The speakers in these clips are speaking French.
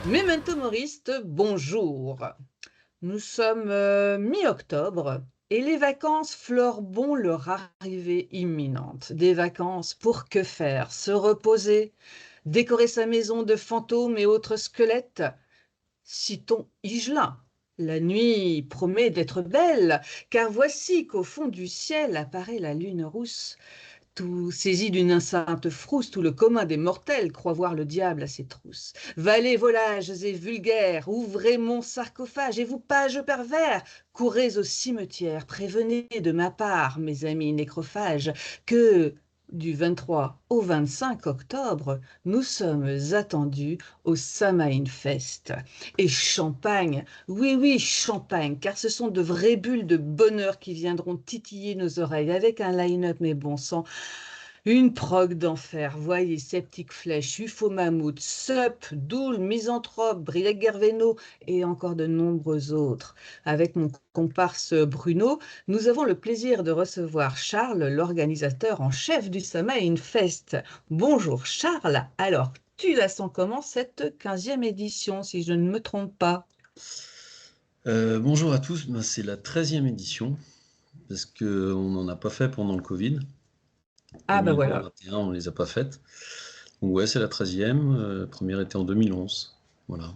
Memento Moriste, bonjour. Nous sommes mi-octobre et les vacances fleurent leur arrivée imminente. Des vacances pour que faire? Se reposer, décorer sa maison de fantômes et autres squelettes. Citons Higelin. La nuit promet d'être belle, car voici qu'au fond du ciel apparaît la lune rousse. Tout saisi d'une insainte frousse, tout le commun des mortels croit voir le diable à ses trousses. Valets, volages et vulgaires, ouvrez mon sarcophage, et vous, pages pervers, courez au cimetière, prévenez de ma part, mes amis nécrophages, que du 23 au 25 octobre, nous sommes attendus au Samain Fest. Et champagne, oui, oui, champagne, car ce sont de vraies bulles de bonheur qui viendront titiller nos oreilles avec un line-up, mais bon sang, une prog d'enfer, voyez, Sceptique Flèche, UFO Mammouth, Sup, Doul, Misanthrope, Brilec Gerveno et encore de nombreux autres. Avec mon comparse Bruno, nous avons le plaisir de recevoir Charles, l'organisateur en chef du Samain Fest. Bonjour Charles, alors tu la sens comment cette 15e édition, si je ne me trompe pas? Bonjour à tous, ben, c'est la 13e édition, parce qu'on n'en a pas fait pendant le Covid. Ah bah 2020, voilà, 2021, on les a pas faites. Donc ouais, c'est la 13e, première était en 2011. Voilà.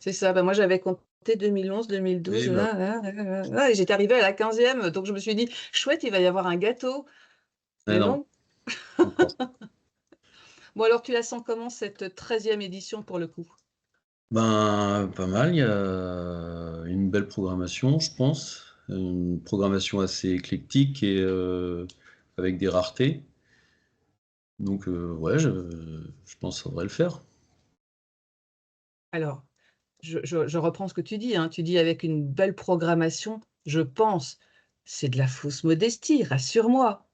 c'est ça. Bah moi j'avais compté 2011, 2012, Oui, bah, et j'étais arrivée à la 15e, donc je me suis dit, chouette, il va y avoir un gâteau. Mais non, non. encore. Bon, alors tu la sens comment cette 13e édition pour le coup? Ben, pas mal, il y a une belle programmation, je pense. Une programmation assez éclectique et avec des raretés. Donc ouais, je pense que ça devrait le faire. Alors, je reprends ce que tu dis, hein. Tu dis avec une belle programmation, je pense. C'est de la fausse modestie, rassure-moi.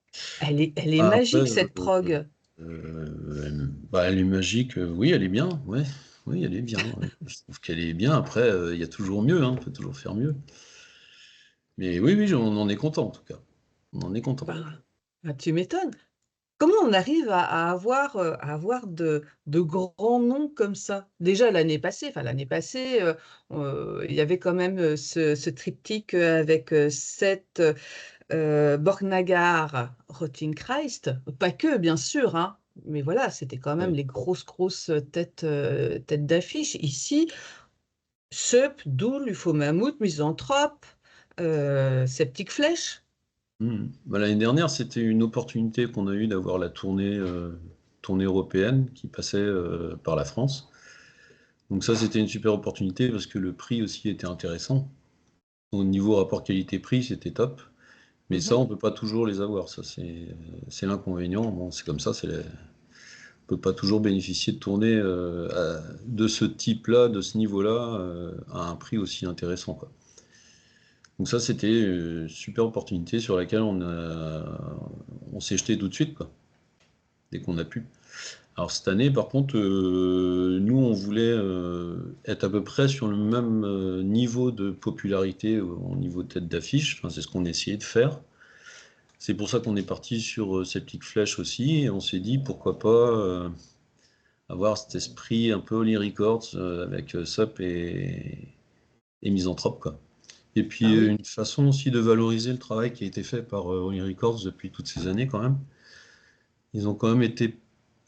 Elle est Ah, après, magique cette prog. elle est magique, oui, elle est bien, ouais. Oui, elle est bien, ouais. Je trouve qu'elle est bien. Après, il y a toujours mieux, hein, on peut toujours faire mieux. Mais oui, oui, on en est content, en tout cas. On en est content. Ben, tu m'étonnes. Comment on arrive à avoir de grands noms comme ça? Déjà l'année passée, il y avait quand même, ce triptyque, avec, Seth, Borknagar, Rottingchrist, pas que bien sûr, hein, mais voilà, c'était quand même Ouais. les grosses têtes d'affiche. Ici, Sup, Doul, UFO Mammouth, Misanthrope, Sceptique Flèche. Bah, l'année dernière, c'était une opportunité qu'on a eue d'avoir la tournée européenne qui passait par la France. Donc ça, c'était une super opportunité parce que le prix aussi était intéressant. Au niveau rapport qualité-prix, c'était top. Mais ça, Mmh. on peut pas toujours les avoir. Ça, c'est l'inconvénient. Bon, c'est comme ça. On peut pas toujours bénéficier de tournées de ce type-là, de ce niveau-là, à un prix aussi intéressant, quoi. Donc ça, c'était une super opportunité sur laquelle on s'est jeté tout de suite, quoi, dès qu'on a pu. Alors cette année, par contre, nous, on voulait être à peu près sur le même niveau de popularité au niveau tête d'affiche. Enfin, c'est ce qu'on essayait de faire. C'est pour ça qu'on est parti sur Septic Flèche aussi, et on s'est dit pourquoi pas avoir cet esprit un peu Holy Records avec Sup et Misanthrope, quoi. Et puis Ah oui. une façon aussi de valoriser le travail qui a été fait par Holy Records depuis toutes ces années quand même. Ils ont quand même été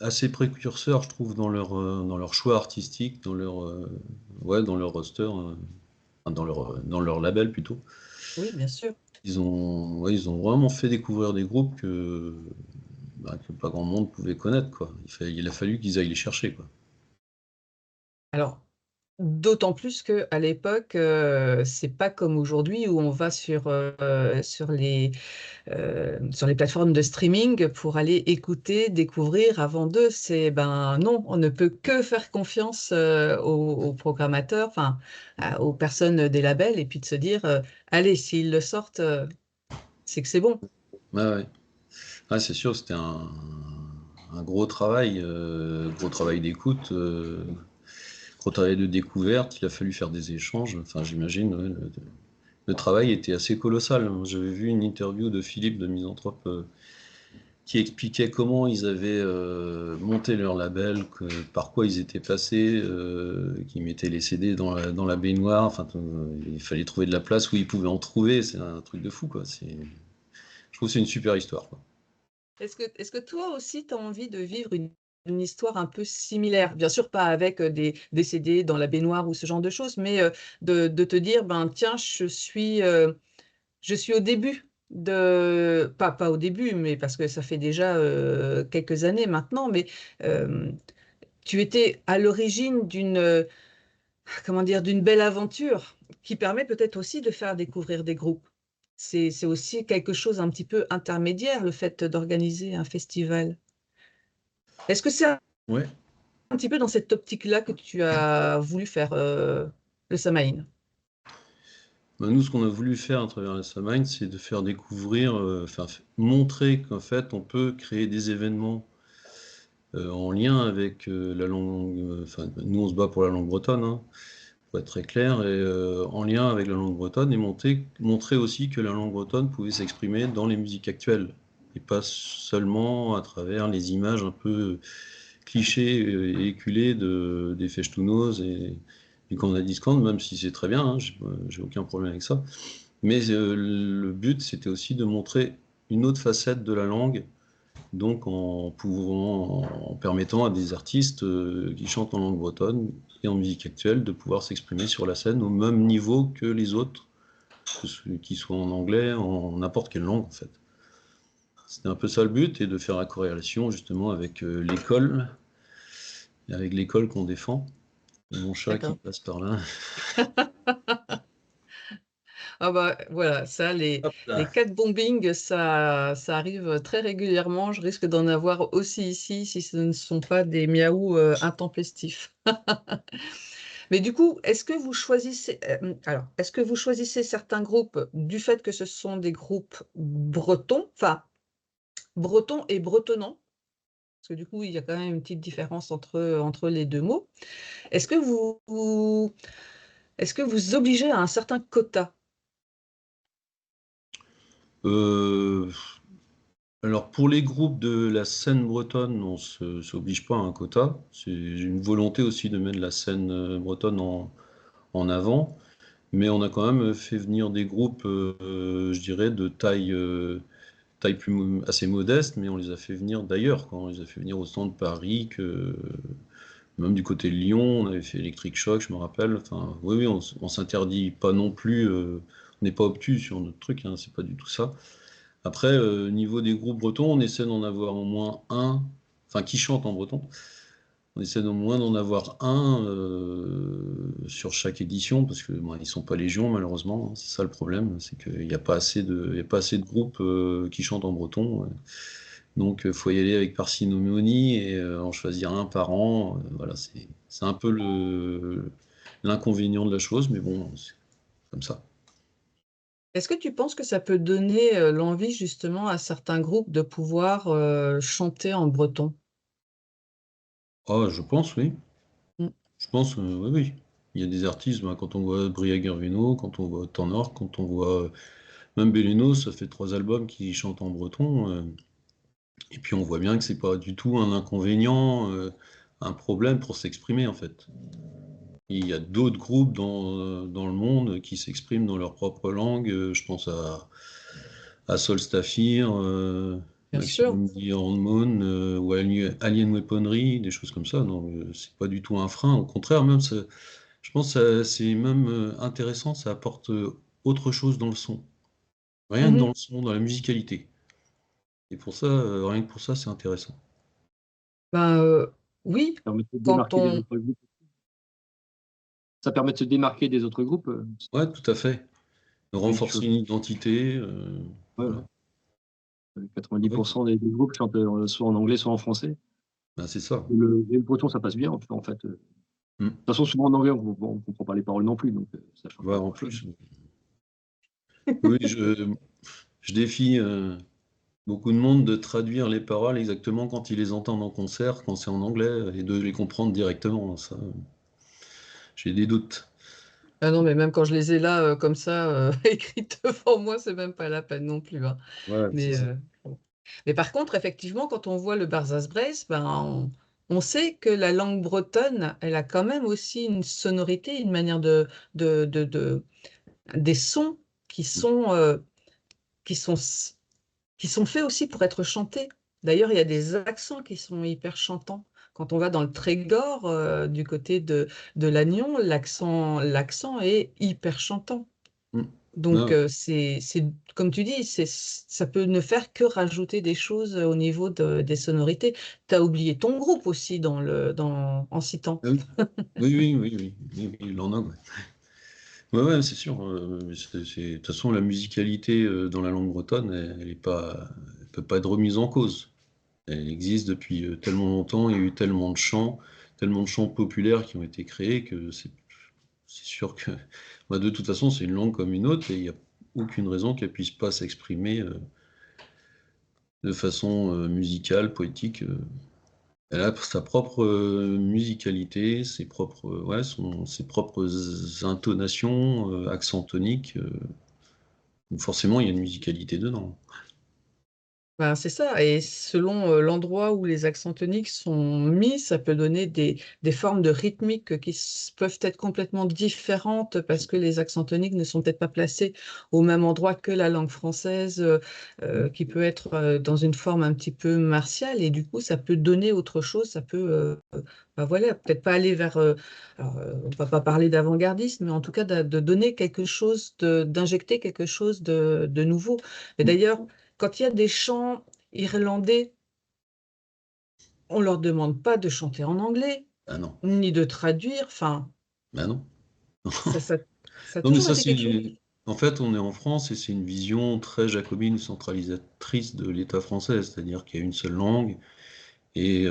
assez précurseurs, je trouve, dans leur choix artistique, ouais, dans leur roster, enfin, dans leur label plutôt. Oui, bien sûr. Ouais, ils ont vraiment fait découvrir des groupes que pas grand monde pouvait connaître, quoi. Il a fallu qu'ils aillent les chercher, quoi. Alors, d'autant plus qu'à l'époque, c'est pas comme aujourd'hui où on va sur les plateformes de streaming pour aller écouter, découvrir avant d'eux. C'est ben non, on ne peut que faire confiance, aux programmateurs, enfin, aux personnes des labels et puis de se dire, «Allez, s'ils le sortent, c'est que c'est bon». Ouais, ouais. Ouais, c'est sûr, c'était un gros travail d'écoute, gros travail de découverte. Il a fallu faire des échanges. Enfin, j'imagine, ouais, le travail était assez colossal. J'avais vu une interview de Philippe de Misanthrope qui expliquait comment ils avaient monté leur label, par quoi ils étaient passés, qui mettaient les CD dans la baignoire. Enfin, il fallait trouver de la place où ils pouvaient en trouver. C'est un truc de fou, quoi. Je trouve que c'est une super histoire, quoi. Est-ce que toi aussi, tu as envie de vivre une histoire un peu similaire? Bien sûr, pas avec des CD dans la baignoire ou ce genre de choses, mais de te dire, ben tiens, je suis au début pas au début, mais parce que ça fait déjà quelques années maintenant, mais euh, tu étais à l'origine comment dire, d'une belle aventure qui permet peut-être aussi de faire découvrir des groupes. C'est aussi quelque chose un petit peu intermédiaire, le fait d'organiser un festival. Est-ce que c'est Ouais. un petit peu dans cette optique-là que tu as voulu faire le Samaïn? Bah, nous, ce qu'on a voulu faire à travers la Samhain, c'est de faire découvrir, enfin, montrer qu'en fait, on peut créer des événements en lien avec la langue. Enfin, nous, on se bat pour la langue bretonne, hein, pour être très clair, et en lien avec la langue bretonne, et montrer aussi que la langue bretonne pouvait s'exprimer dans les musiques actuelles, et pas seulement à travers les images un peu clichés et éculés des festounos et du Canada Discount, même si c'est très bien, hein, j'ai aucun problème avec ça. Mais le but, c'était aussi de montrer une autre facette de la langue, donc en permettant à des artistes qui chantent en langue bretonne et en musique actuelle de pouvoir s'exprimer sur la scène au même niveau que les autres, qu'ils soient en anglais, en n'importe quelle langue en fait. C'était un peu ça le but, et de faire la corrélation justement avec l'école, avec l'école qu'on défend. Mon chat qui D'accord. passe par là. Ah bah voilà, ça, Hop les là. cat bombing, ça arrive très régulièrement. Je risque d'en avoir aussi ici si ce ne sont pas des miaous intempestifs. Mais du coup, est-ce que vous choisissez certains groupes du fait que ce sont des groupes bretons, enfin, bretons et bretonnants? Parce que du coup, il y a quand même une petite différence entre les deux mots. Est-ce que vous obligez à un certain quota? Euh, alors pour les groupes de la scène bretonne, on s'oblige pas à un quota. C'est une volonté aussi de mettre la scène bretonne en avant. Mais on a quand même fait venir des groupes, je dirais, de taille assez modeste, mais on les a fait venir d'ailleurs, quoi. On les a fait venir au centre de Paris, même du côté de Lyon, on avait fait Electric Shock, je me rappelle. Enfin, oui, oui, on s'interdit pas non plus, on n'est pas obtus sur notre truc, hein, c'est pas du tout ça. Après, niveau des groupes bretons, on essaie d'en avoir au moins un, enfin qui chante en breton. On essaie au moins d'en avoir un sur chaque édition, parce que bon, ils sont pas légion malheureusement, hein, c'est ça le problème, c'est qu'il n'y a pas assez il y a pas assez de groupes qui chantent en breton. Donc il faut y aller avec parcimonie et en choisir un par an. Voilà, c'est un peu l'inconvénient de la chose, mais bon, c'est comme ça. Est-ce que tu penses que ça peut donner l'envie justement à certains groupes de pouvoir chanter en breton? Ah, je pense, oui. Mm. Je pense, oui, oui. Il y a des artistes, ben, quand on voit Bria Gervino, quand on voit Tanor, quand on voit même Beleno, ça fait 3 albums qui chantent en breton. Et puis on voit bien que c'est pas du tout un inconvénient, un problème pour s'exprimer en fait. Il y a d'autres groupes dans le monde qui s'expriment dans leur propre langue. Je pense à Solstafir, Bien sûr. Maximum The Hormone, ou Alien Weaponry, des choses comme ça. Donc c'est pas du tout un frein. Au contraire, même je pense que c'est même intéressant, ça apporte autre chose dans le son. Rien que dans Mhm. le son, dans la musicalité. Et pour ça, rien que pour ça, c'est intéressant. Ben, oui, Ça permet de se quand démarquer des on... autres groupes. Ça permet de se démarquer des autres groupes. Ouais, tout à fait. De C'est une renforcer chose. une identité. Ouais, Voilà. 90% des groupes chantent soit en anglais, soit en français. Ben, c'est ça. Et le breton, ça passe bien, en fait. De Mm. toute façon, souvent en anglais, on ne comprend pas les paroles non plus, donc ça change Ouais, pas en grand-chose. plus. Oui, je défie beaucoup de monde de traduire les paroles exactement quand ils les entendent en concert, quand c'est en anglais, et de les comprendre directement. Ça, j'ai des doutes. Ah non, mais même quand je les ai là, comme ça, écrites devant moi, c'est même pas la peine non plus, hein. Ouais, c'est Mais ça. bon. Mais par contre, effectivement, quand on voit le Barzaz-Brez, ben, on sait que la langue bretonne, elle a quand même aussi une sonorité, une manière de des sons qui sont, qui sont, qui sont faits aussi pour être chantés. D'ailleurs, il y a des accents qui sont hyper chantants. Quand on va dans le Trégor, du côté de Lannion, l'accent est hyper chantant. Mm. Donc, Ouais, comme tu dis, ça peut ne faire que rajouter des choses au niveau des sonorités. Tu as oublié ton groupe aussi en citant. ah oui. Oui, oui, oui, oui, oui, oui, il en a, ouais. Ouais, ouais, c'est sûr. De toute façon, la musicalité dans la langue bretonne, elle peut pas être remise en cause. Elle existe depuis tellement longtemps, il y a eu tellement de chants populaires qui ont été créés que c'est sûr que bah, de toute façon, c'est une langue comme une autre et il n'y a aucune raison qu'elle puisse pas s'exprimer de façon musicale, poétique. Elle a sa propre musicalité, ses propres intonations, accents toniques. Donc forcément, il y a une musicalité dedans. Ben, c'est ça, et selon l'endroit où les accents toniques sont mis, ça peut donner des formes de rythmique qui peuvent être complètement différentes parce que les accents toniques ne sont peut-être pas placés au même endroit que la langue française, qui peut être dans une forme un petit peu martiale, et du coup, ça peut donner autre chose, ça peut, ben voilà, peut-être pas aller vers, alors, on va pas parler d'avant-gardisme, mais en tout cas de donner quelque chose, d'injecter quelque chose de nouveau. Et d'ailleurs, quand il y a des chants irlandais, on leur demande pas de chanter en anglais, Ah non, ni de traduire. Enfin, bah non. ça, ça, ça a Non, mais toujours ça, été quelque chose. en fait, on est en France et c'est une vision très jacobine, centralisatrice de l'État français, c'est-à-dire qu'il y a une seule langue et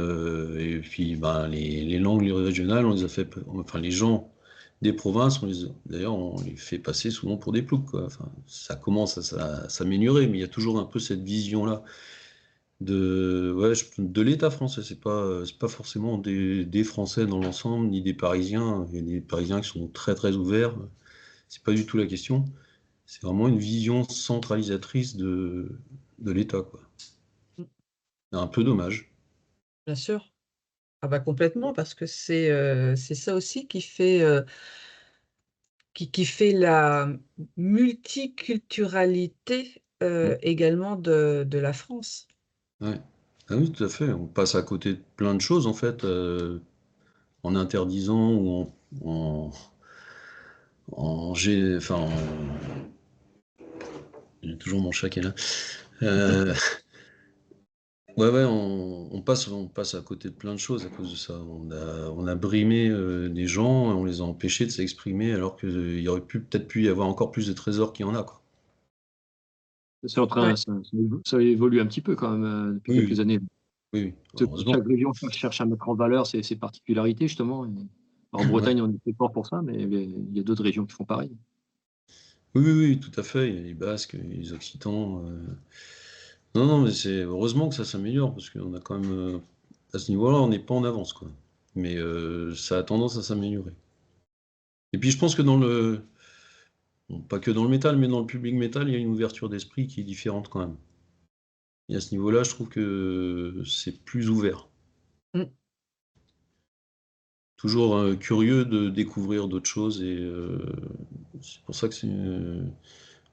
puis ben, les langues régionales, on les a fait, enfin les gens des provinces, d'ailleurs, on les fait passer souvent pour des ploucs, quoi. Enfin, ça commence à s'améliorer, mais il y a toujours un peu cette vision-là de l'État français. C'est pas forcément des Français dans l'ensemble, ni des Parisiens. Il y a des Parisiens qui sont très très ouverts. C'est pas du tout la question. C'est vraiment une vision centralisatrice de l'État, quoi. Mm, C'est un peu dommage. bien sûr. Ah bah complètement, parce que c'est ça aussi qui fait la multiculturalité Mm. également de la France. Ouais. Ah oui, tout à fait. On passe à côté de plein de choses, en fait, en interdisant ou enfin, j'ai toujours mon chat qui est là. Euh, ouais, ouais, on passe à côté de plein de choses à cause de ça. On a brimé des gens, on les a empêchés de s'exprimer, alors qu'il y aurait peut-être pu y avoir encore plus de trésors qu'il y en a, quoi. C'est en train, Ouais, ça évolue un petit peu quand même depuis Oui, quelques oui, années. oui, oui, Chaque heureusement. région cherche à mettre en valeur ses particularités justement. En Ouais. Bretagne, on est très fort pour ça, mais il y a d'autres régions qui font pareil. Oui, oui, oui, tout à fait. Il y a les Basques, les Occitans. Non, non, mais c'est heureusement que ça s'améliore parce qu'on a quand même à ce niveau-là, on n'est pas en avance, quoi. Mais ça a tendance à s'améliorer. Et puis je pense que bon, pas que dans le métal, mais dans le public métal, il y a une ouverture d'esprit qui est différente quand même. Et à ce niveau-là, je trouve que c'est plus ouvert. mm, Toujours curieux de découvrir d'autres choses et c'est pour ça que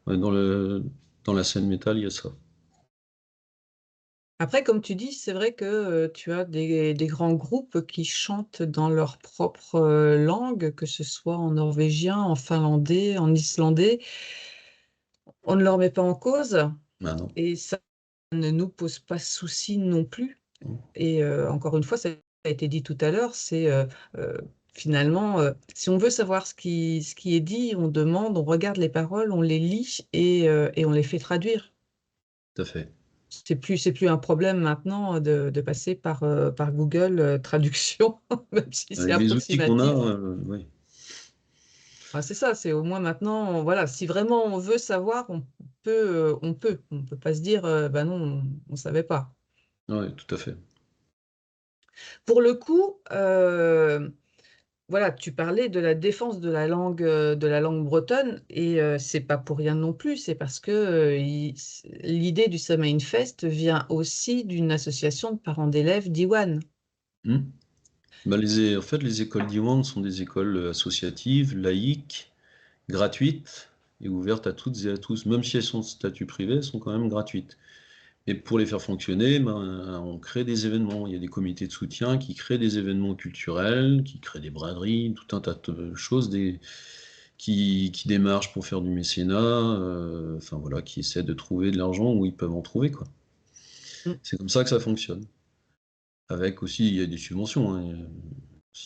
ouais, dans la scène métal, il y a ça. après, comme tu dis, c'est vrai que tu as des grands groupes qui chantent dans leur propre langue, que ce soit en norvégien, en finlandais, en islandais. On ne leur met pas en cause Ah non. et ça ne nous pose pas souci non plus. Et encore une fois, ça a été dit tout à l'heure, c'est euh, finalement, si on veut savoir ce qui est dit, on demande, on regarde les paroles, on les lit et on les fait traduire. Tout à fait. C'est plus un problème maintenant de passer par Google Traduction, même si c'est Avec les outils qu'on a, approximatif. oui. Ah, c'est ça, c'est au moins maintenant, voilà, si vraiment on veut savoir, peut, on peut. On peut pas se dire, bah non, on ne savait pas. Ouais, tout à fait. Pour le coup, voilà, tu parlais de la défense de la langue bretonne et c'est pas pour rien non plus, c'est parce que, l'idée du Samain Fest vient aussi d'une association de parents d'élèves d'Iwan. Hmm. Bah, en fait, les écoles d'Iwan sont des écoles associatives, laïques, gratuites et ouvertes à toutes et à tous. Même si elles sont de statut privé, elles sont quand même gratuites. Et pour les faire fonctionner, ben, on crée des événements. Il y a des comités de soutien qui créent des événements culturels, qui créent des braderies, tout un tas de choses, qui démarchent pour faire du mécénat, enfin voilà, qui essaient de trouver de l'argent où ils peuvent en trouver, quoi. Mmh. C'est comme ça que ça fonctionne. Avec aussi, il y a des subventions, hein.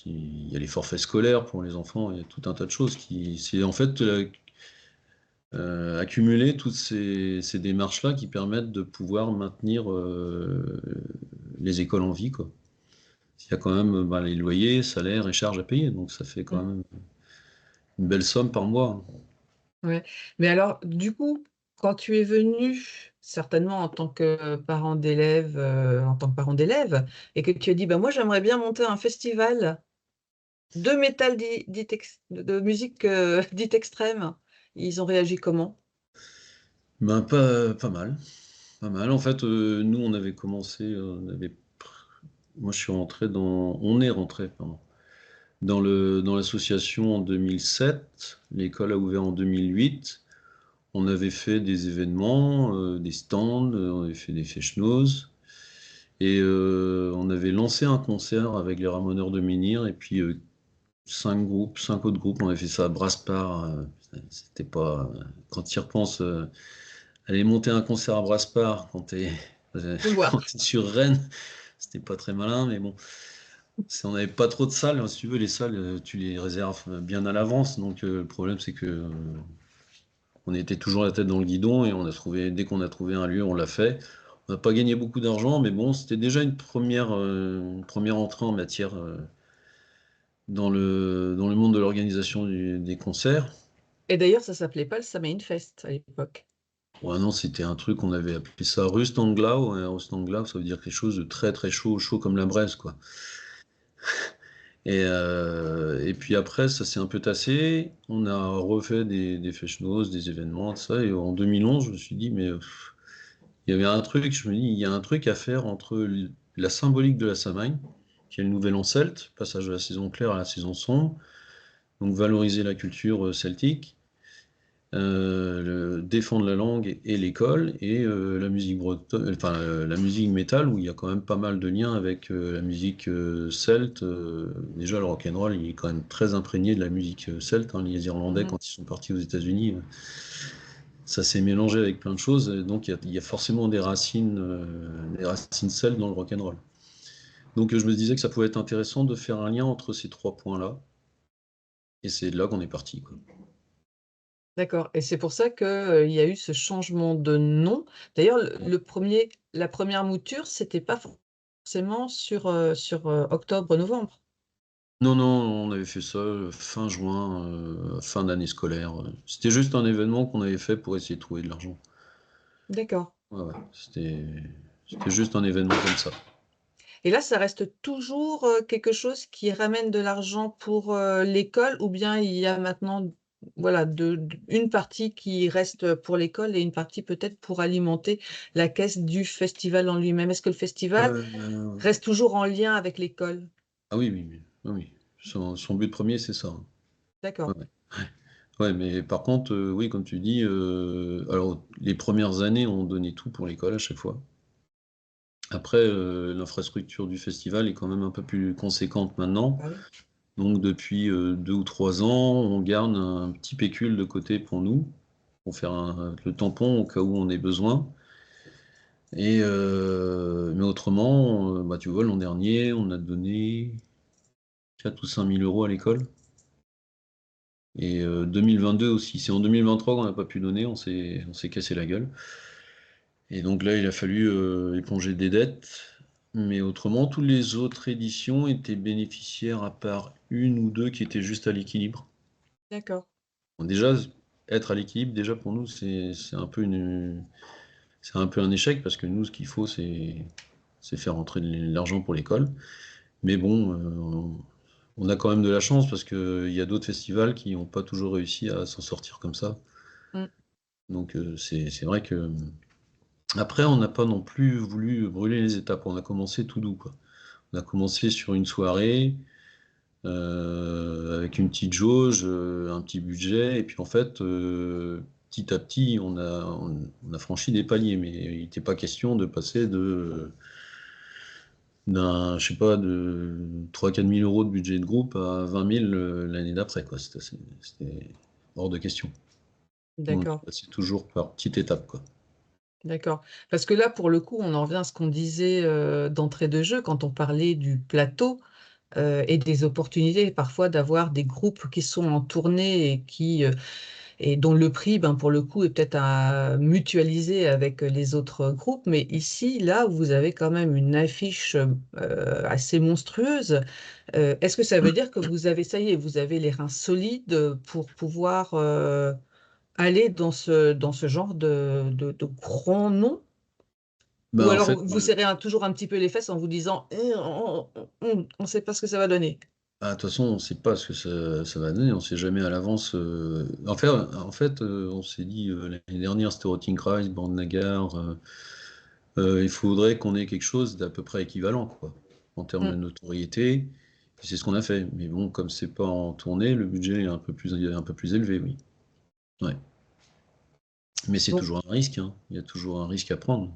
Il y a les forfaits scolaires pour les enfants, il y a tout un tas de choses c'est en fait accumuler toutes ces démarches-là qui permettent de pouvoir maintenir les écoles en vie, quoi. Il y a quand même bah, les loyers, salaires et charges à payer, donc ça fait quand Mmh. même une belle somme par mois. Ouais. Mais alors, du coup, quand tu es venu, certainement en tant que parent d'élève, et que tu as dit, bah, moi, j'aimerais bien monter un festival de métal de musique dite extrême, ils ont réagi comment? Ben, pas mal. Pas mal. En fait, nous, on avait commencé, moi, je suis rentré on est rentré, pardon, dans l'association en 2007. L'école a ouvert en 2008. On avait fait des événements, des stands, on avait fait des fest-noz. Et on avait lancé un concert avec les Ramoneurs de Menhir et puis cinq autres groupes. On avait fait ça à Brasparts. C'était pas. Quand tu y repenses, aller monter un concert à Brasparts Je vois. quand t'es sur Rennes, c'était pas très malin, mais bon. On n'avait pas trop de salles. Si tu veux, les salles, tu les réserves bien à l'avance. Donc le problème, c'est que on était toujours la tête dans le guidon et dès qu'on a trouvé un lieu, on l'a fait. On n'a pas gagné beaucoup d'argent, mais bon, c'était déjà une première entrée en matière dans le monde de l'organisation des concerts. Et d'ailleurs, ça s'appelait pas le Samain Fest à l'époque. Ouais, non, c'était un truc, on avait appelé ça Rustanglau. Et Rustanglau, ça veut dire quelque chose de très très chaud, chaud comme la braise, quoi. Et puis après, ça s'est un peu tassé. On a refait des fest-noz, des événements, tout ça. Et en 2011, je me suis dit, mais il y avait un truc, je me dis, il y a un truc à faire entre la symbolique de la Samagne, qui est le nouvel an celte, passage de la saison claire à la saison sombre, donc valoriser la culture celtique, défendre la langue et l'école, et la musique bretonne, enfin la musique métal, où il y a quand même pas mal de liens avec la musique celte. Déjà, le rock'n'roll, il est quand même très imprégné de la musique celte, hein. Les Irlandais, Mhm. quand ils sont partis aux États-Unis, ça s'est mélangé avec plein de choses, donc il y a forcément des racines celtes dans le rock'n'roll. Donc je me disais que ça pouvait être intéressant de faire un lien entre ces trois points-là, et c'est de là qu'on est parti, quoi. D'accord. Et c'est pour ça que, il y a eu ce changement de nom. D'ailleurs, la première mouture, c'était pas forcément sur octobre-novembre. Non, non, on avait fait ça fin juin, fin d'année scolaire. C'était juste un événement qu'on avait fait pour essayer de trouver de l'argent. D'accord. Ouais, ouais, c'était juste un événement comme ça. Et là, ça reste toujours, quelque chose qui ramène de l'argent pour, l'école ou bien il y a maintenant, voilà, une partie qui reste pour l'école et une partie peut-être pour alimenter la caisse du festival en lui-même? Est-ce que le festival Euh, reste toujours en lien avec l'école? ah oui, oui, oui, oui, oui. Son but premier, c'est ça, hein. Ouais, D'accord. ouais. Ouais, mais par contre, oui, comme tu dis, alors les premières années, on donnait tout pour l'école à chaque fois. Après, l'infrastructure du festival est quand même un peu plus conséquente maintenant. Ah oui. Donc depuis 2 ou 3 ans, on garde un petit pécule de côté pour nous, pour faire le tampon au cas où on ait besoin. Mais autrement, bah, tu vois, l'an dernier, on a donné 4 ou 5 000 euros à l'école. Et 2022 aussi. C'est en 2023 qu'on n'a pas pu donner, on s'est cassé la gueule. Et donc là, il a fallu éponger des dettes. Mais autrement, toutes les autres éditions étaient bénéficiaires à part une ou deux qui étaient juste à l'équilibre. D'accord. Bon, déjà, être à l'équilibre, déjà pour nous, c'est un peu un échec parce que nous, ce qu'il faut, c'est faire rentrer de l'argent pour l'école. Mais bon, on a quand même de la chance parce qu'il y a d'autres festivals qui n'ont pas toujours réussi à s'en sortir comme ça. Mm. Donc c'est vrai que après on n'a pas non plus voulu brûler les étapes. On a commencé tout doux, quoi. On a commencé sur une soirée avec une petite jauge, un petit budget, et puis en fait petit à petit on a franchi des paliers, mais il n'était pas question de passer je sais pas, de 3 000 à 4 000 € de budget de groupe à 20 000 l'année d'après, quoi. C'était hors de question. On est D'accord. passé toujours par petite étape, quoi. D'accord. Parce que là, pour le coup, on en revient à ce qu'on disait d'entrée de jeu quand on parlait du plateau et des opportunités parfois d'avoir des groupes qui sont en tournée et dont le prix, ben, pour le coup, est peut-être à mutualiser avec les autres groupes. Mais ici, là, vous avez quand même une affiche assez monstrueuse. Est-ce que ça veut dire que vous avez, ça y est, vous avez les reins solides pour pouvoir aller dans ce genre de grands noms? Ou Bah, en fait, alors vous serrez toujours un petit peu les fesses en vous disant on ne sait pas ce que ça va donner. de toute façon, on ne sait pas ce que ça va donner, on ne sait jamais à l'avance. On s'est dit l'année dernière, c'était Rotting Christ, Bandnagar. Il faudrait qu'on ait quelque chose d'à peu près équivalent, quoi, en termes de Mm. notoriété. Et c'est ce qu'on a fait. Mais bon, comme c'est pas en tournée, le budget est un peu plus élevé, oui. Ouais. Mais c'est Donc, toujours un risque, hein. Il y a toujours un risque à prendre.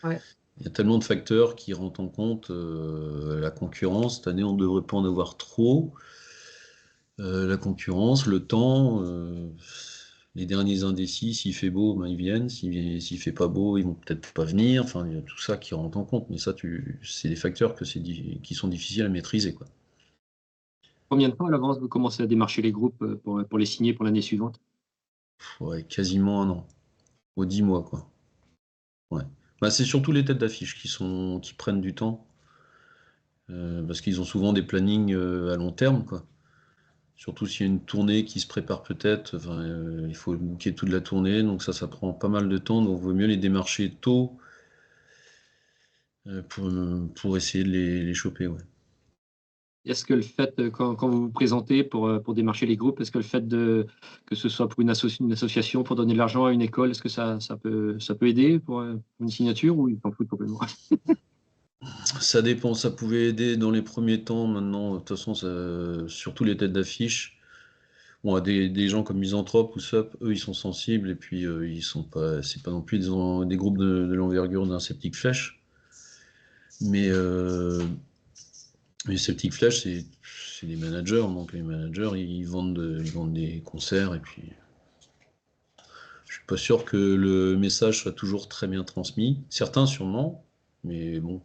ouais. Il y a tellement de facteurs qui rentrent en compte. La concurrence, cette année, on ne devrait pas en avoir trop. La concurrence, le temps, les derniers indécis, s'il fait beau, ben, ils viennent. S'il fait pas beau, ils vont peut-être pas venir. Enfin, il y a tout ça qui rentre en compte. Mais ça, c'est des facteurs qui sont difficiles à maîtriser, quoi. Combien de temps à l'avance vous commencez à démarcher les groupes pour les signer pour l'année suivante? Ouais, quasiment un an. Aux 10 mois, quoi. Ouais. Bah, c'est surtout les têtes d'affiche qui prennent du temps. Parce qu'ils ont souvent des plannings à long terme, quoi. Surtout s'il y a une tournée qui se prépare peut-être, enfin, il faut booker toute la tournée, donc ça prend pas mal de temps, donc il vaut mieux les démarcher tôt pour essayer de les choper, ouais. Est-ce que le fait, quand vous vous présentez pour démarcher les groupes, est-ce que le fait que ce soit pour une association, pour donner de l'argent à une école, est-ce que ça peut aider pour une signature ou ils s'en foutent complètement? Ça dépend, ça pouvait aider dans les premiers temps, maintenant, de toute façon, surtout les têtes d'affiche. Bon, des gens comme Misanthrope ou SUP, eux, ils sont sensibles, et puis ils sont pas, c'est pas non plus des groupes de l'envergure d'un Septic Flèche. Mais les Celtic Flash, c'est des managers, donc les managers, ils vendent des concerts, et puis je suis pas sûr que le message soit toujours très bien transmis. Certains sûrement, mais bon,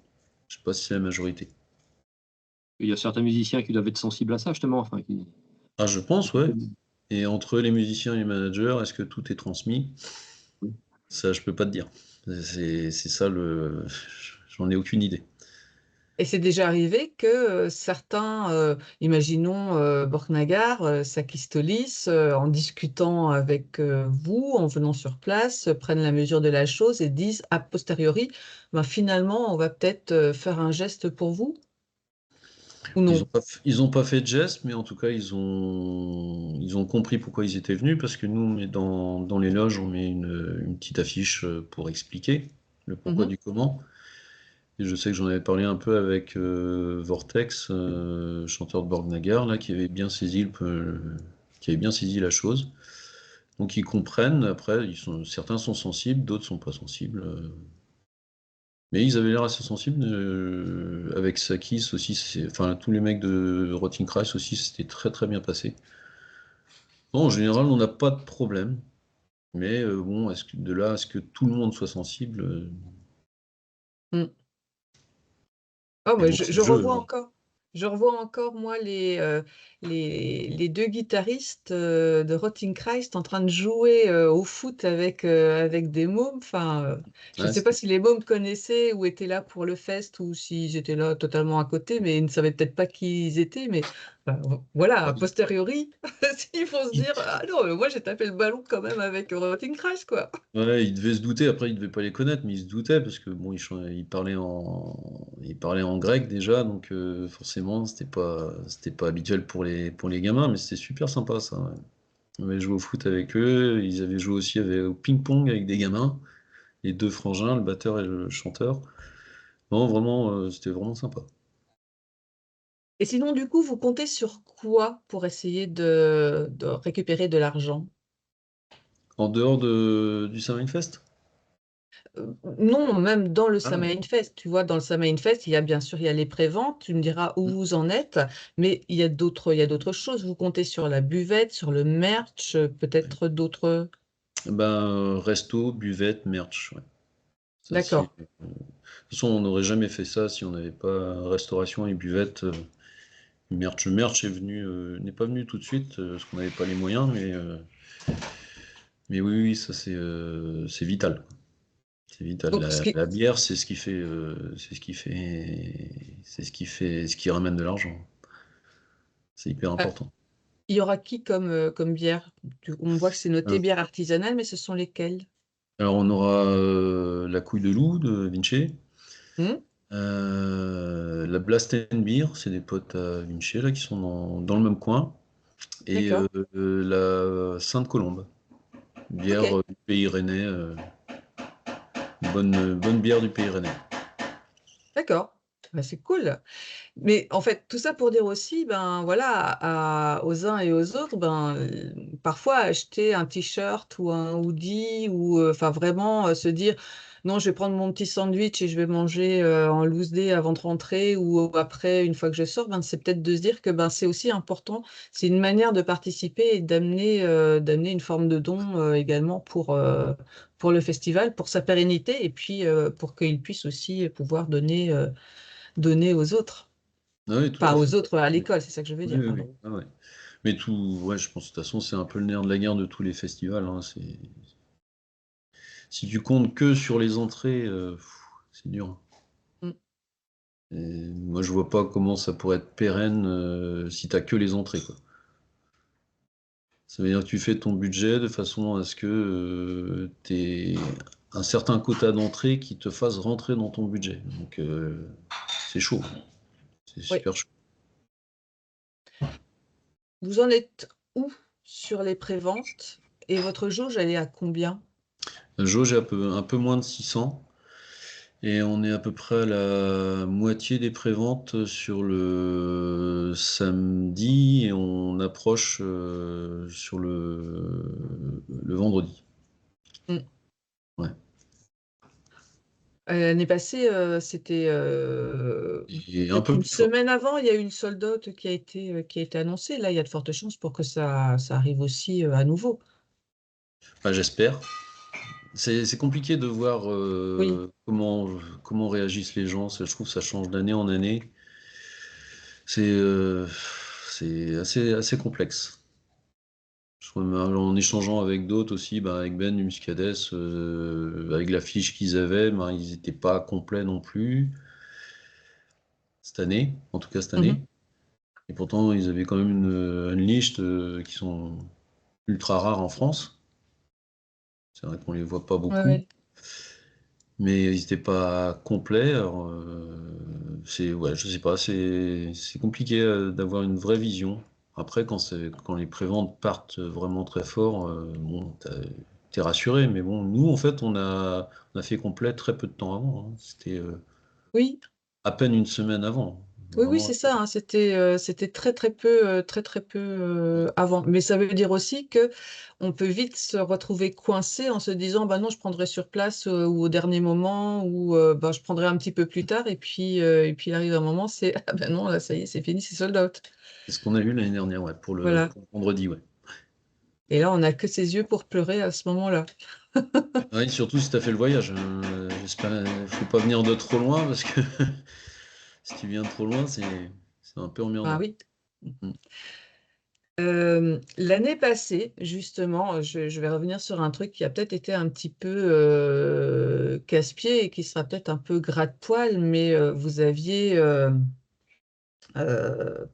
je sais pas si c'est la majorité. Il y a certains musiciens qui doivent être sensibles à ça justement, enfin qui Ah, je pense, ouais. Et entre les musiciens et les managers, est-ce que tout est transmis? Ça, je peux pas te dire. C'est ça le. J'en ai aucune idée. Et c'est déjà arrivé que certains, imaginons Borknagar, Sakistolis, en discutant avec vous, en venant sur place, prennent la mesure de la chose et disent a posteriori, ben, finalement, on va peut-être faire un geste pour vous ou non? Ils ont pas fait de geste, mais en tout cas, ils ont compris pourquoi ils étaient venus, parce que nous, on met dans les loges, on met une petite affiche pour expliquer le pourquoi Mhm. du comment. Et je sais que j'en avais parlé un peu avec Vortex, chanteur de Borgnagar, là, qui avait bien saisi la chose. Donc ils comprennent, après, certains sont sensibles, d'autres sont pas sensibles. Mais ils avaient l'air assez sensibles. Avec Sakis aussi, enfin tous les mecs de Rotting Christ aussi, c'était très très bien passé. Bon, en général, on n'a pas de problème. Mais bon, de là à ce que tout le monde soit sensible, Mm. Oh, mais mais bon, c'est je le jeu, revois hein. encore. Je revois encore, moi, les deux guitaristes de Rotting Christ en train de jouer au foot avec des mômes. Enfin, je ne Ouais, sais pas si les mômes connaissaient ou étaient là pour le fest ou s'ils étaient là totalement à côté, mais ils ne savaient peut-être pas qui ils étaient. Mais Voilà, Ah a oui. posteriori, il faut se Il, dire: «Ah non, moi j'ai tapé le ballon quand même avec Rotting Christ, quoi». ouais, il devait se douter, après il devait pas les connaître, mais il se doutait parce que bon, il parlait en grec déjà, donc forcément c'était pas habituel pour les gamins, mais c'était super sympa ça. Ouais. On avait joué au foot avec eux, ils avaient joué aussi au ping-pong avec des gamins, les deux frangins, le batteur et le chanteur. Non, vraiment, c'était vraiment sympa. Et sinon, du coup, vous comptez sur quoi pour essayer de récupérer de l'argent? En dehors du Summer Fest? Non, même dans le Ah, Summer Fest, tu vois, dans le Summer Fest, il y a bien sûr, il y a les préventes, tu me diras où vous en êtes, mais il y a d'autres choses. Vous comptez sur la buvette, sur le merch, ouais. peut-être d'autres. Ben, resto, buvette, merch, ouais. Ça, c'est... D'accord. De toute façon, on n'aurait jamais fait ça si on n'avait pas restauration et buvette. Le merch n'est pas venu tout de suite, parce qu'on n'avait pas les moyens, mais oui, oui, ça c'est vital. C'est vital. Donc, La bière, c'est ce qui ramène de l'argent. C'est hyper euh, important. il y aura qui comme bière? On voit que c'est noté Euh, bière artisanale, mais ce sont lesquelles? Alors on aura la couille de loup de Vinci, Hmm. la Blasten Beer, c'est des potes à Vinci là qui sont dans le même coin, et D'accord. la Sainte-Colombe, Ok. bière du pays rennais, bonne bière du pays rennais. D'accord. Bah, c'est cool. Mais en fait, tout ça pour dire aussi, ben voilà, aux uns et aux autres, ben parfois acheter un t-shirt ou un hoodie ou enfin vraiment se dire non, je vais prendre mon petit sandwich et je vais manger en loose day avant de rentrer ou après une fois que je sors, ben c'est peut-être de se dire que ben c'est aussi important, c'est une manière de participer et d'amener une forme de don également pour le festival, pour sa pérennité et puis pour qu'il puisse aussi pouvoir donner aux autres. Ah oui, tout Enfin, à fait. aux autres à Oui, l'école, c'est ça que je veux oui, dire, oui, oui. pardon. Ah ouais. Mais tout, ouais, je pense de toute façon c'est un peu le nerf de la guerre de tous les festivals, hein. Si tu comptes que sur les entrées, c'est dur. Mm. Et moi, je vois pas comment ça pourrait être pérenne si t'as que les entrées, quoi. Ça veut dire que tu fais ton budget de façon à ce que tu un certain quota d'entrée qui te fasse rentrer dans ton budget. Donc, c'est chaud. C'est Oui. super chaud. Vous en êtes où sur les préventes? Et votre jauge, elle est à combien? La jauge est un peu moins de 600. Et on est à peu près à la moitié des préventes sur le samedi et on approche sur le vendredi. Mm. Ouais. L'année passée, c'était Et un peut-être peu une plus fort. semaine avant, il y a eu une sold out qui a été annoncée. Là, il y a de fortes chances pour que ça arrive aussi à nouveau. Enfin, j'espère. C'est compliqué de voir Oui. comment réagissent les gens. Je trouve que ça change d'année en année. C'est c'est assez complexe. Je trouve, en échangeant avec d'autres aussi, bah, avec Ben du Muscadès, avec la fiche qu'ils avaient, bah, ils n'étaient pas complets non plus cette année, en tout cas cette année. Mhm. Et pourtant, ils avaient quand même une liste qui sont ultra rares en France. C'est vrai qu'on les voit pas Ouais, beaucoup, ouais. mais ils n'étaient pas complets. Alors, ouais, je sais pas, c'est compliqué d'avoir une vraie vision. Après, quand les préventes partent vraiment très fort, bon, t'es rassuré. Mais bon, nous, en fait, on a fait complet très peu de temps avant, hein. C'était Oui. à peine une semaine avant. Oui, oui, Vraiment. c'est ça, hein, c'était très très peu avant. Mais ça veut dire aussi que on peut vite se retrouver coincé en se disant, bah non, je prendrai sur place ou au dernier moment ou bah, je prendrai un petit peu plus tard. Et puis il arrive un moment, c'est ah ben non, là ça y est, c'est fini, c'est sold out. C'est ce qu'on a eu l'année dernière, ouais, Voilà. pour le vendredi, ouais. Et là, on n'a que ses yeux pour pleurer à ce moment-là. Ouais, surtout si tu as fait le voyage. J'espère, faut pas venir de trop loin parce que si tu viens de trop loin, c'est un peu Ah emmerdant. oui. Mm. L'année passée, justement, je vais revenir sur un truc qui a peut-être été un petit peu casse-pied et qui sera peut-être un peu gratte-poil, mais vous aviez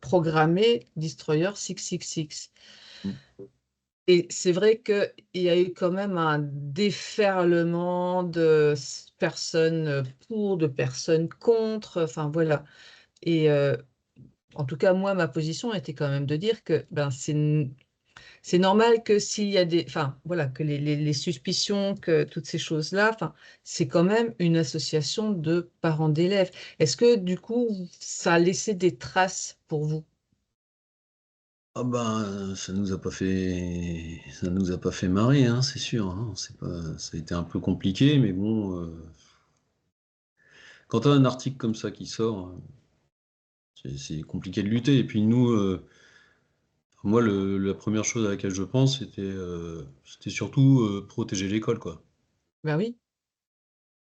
programmé Destroyer 666. Mm. Et c'est vrai qu'il y a eu quand même un déferlement de personnes pour, de personnes contre, enfin voilà. Et en tout cas, moi, ma position était quand même de dire que ben, c'est normal que s'il y a des, enfin voilà, que les suspicions, que toutes ces choses-là, enfin, c'est quand même une association de parents d'élèves. Est-ce que du coup, ça a laissé des traces pour vous? Ah ben, ça nous a pas fait marrer, hein, c'est sûr, hein. Ça a été un peu compliqué, mais bon, quand tu as un article comme ça qui sort, c'est compliqué de lutter. Et puis nous, moi, la première chose à laquelle je pense, c'était surtout protéger l'école, quoi. Ben oui,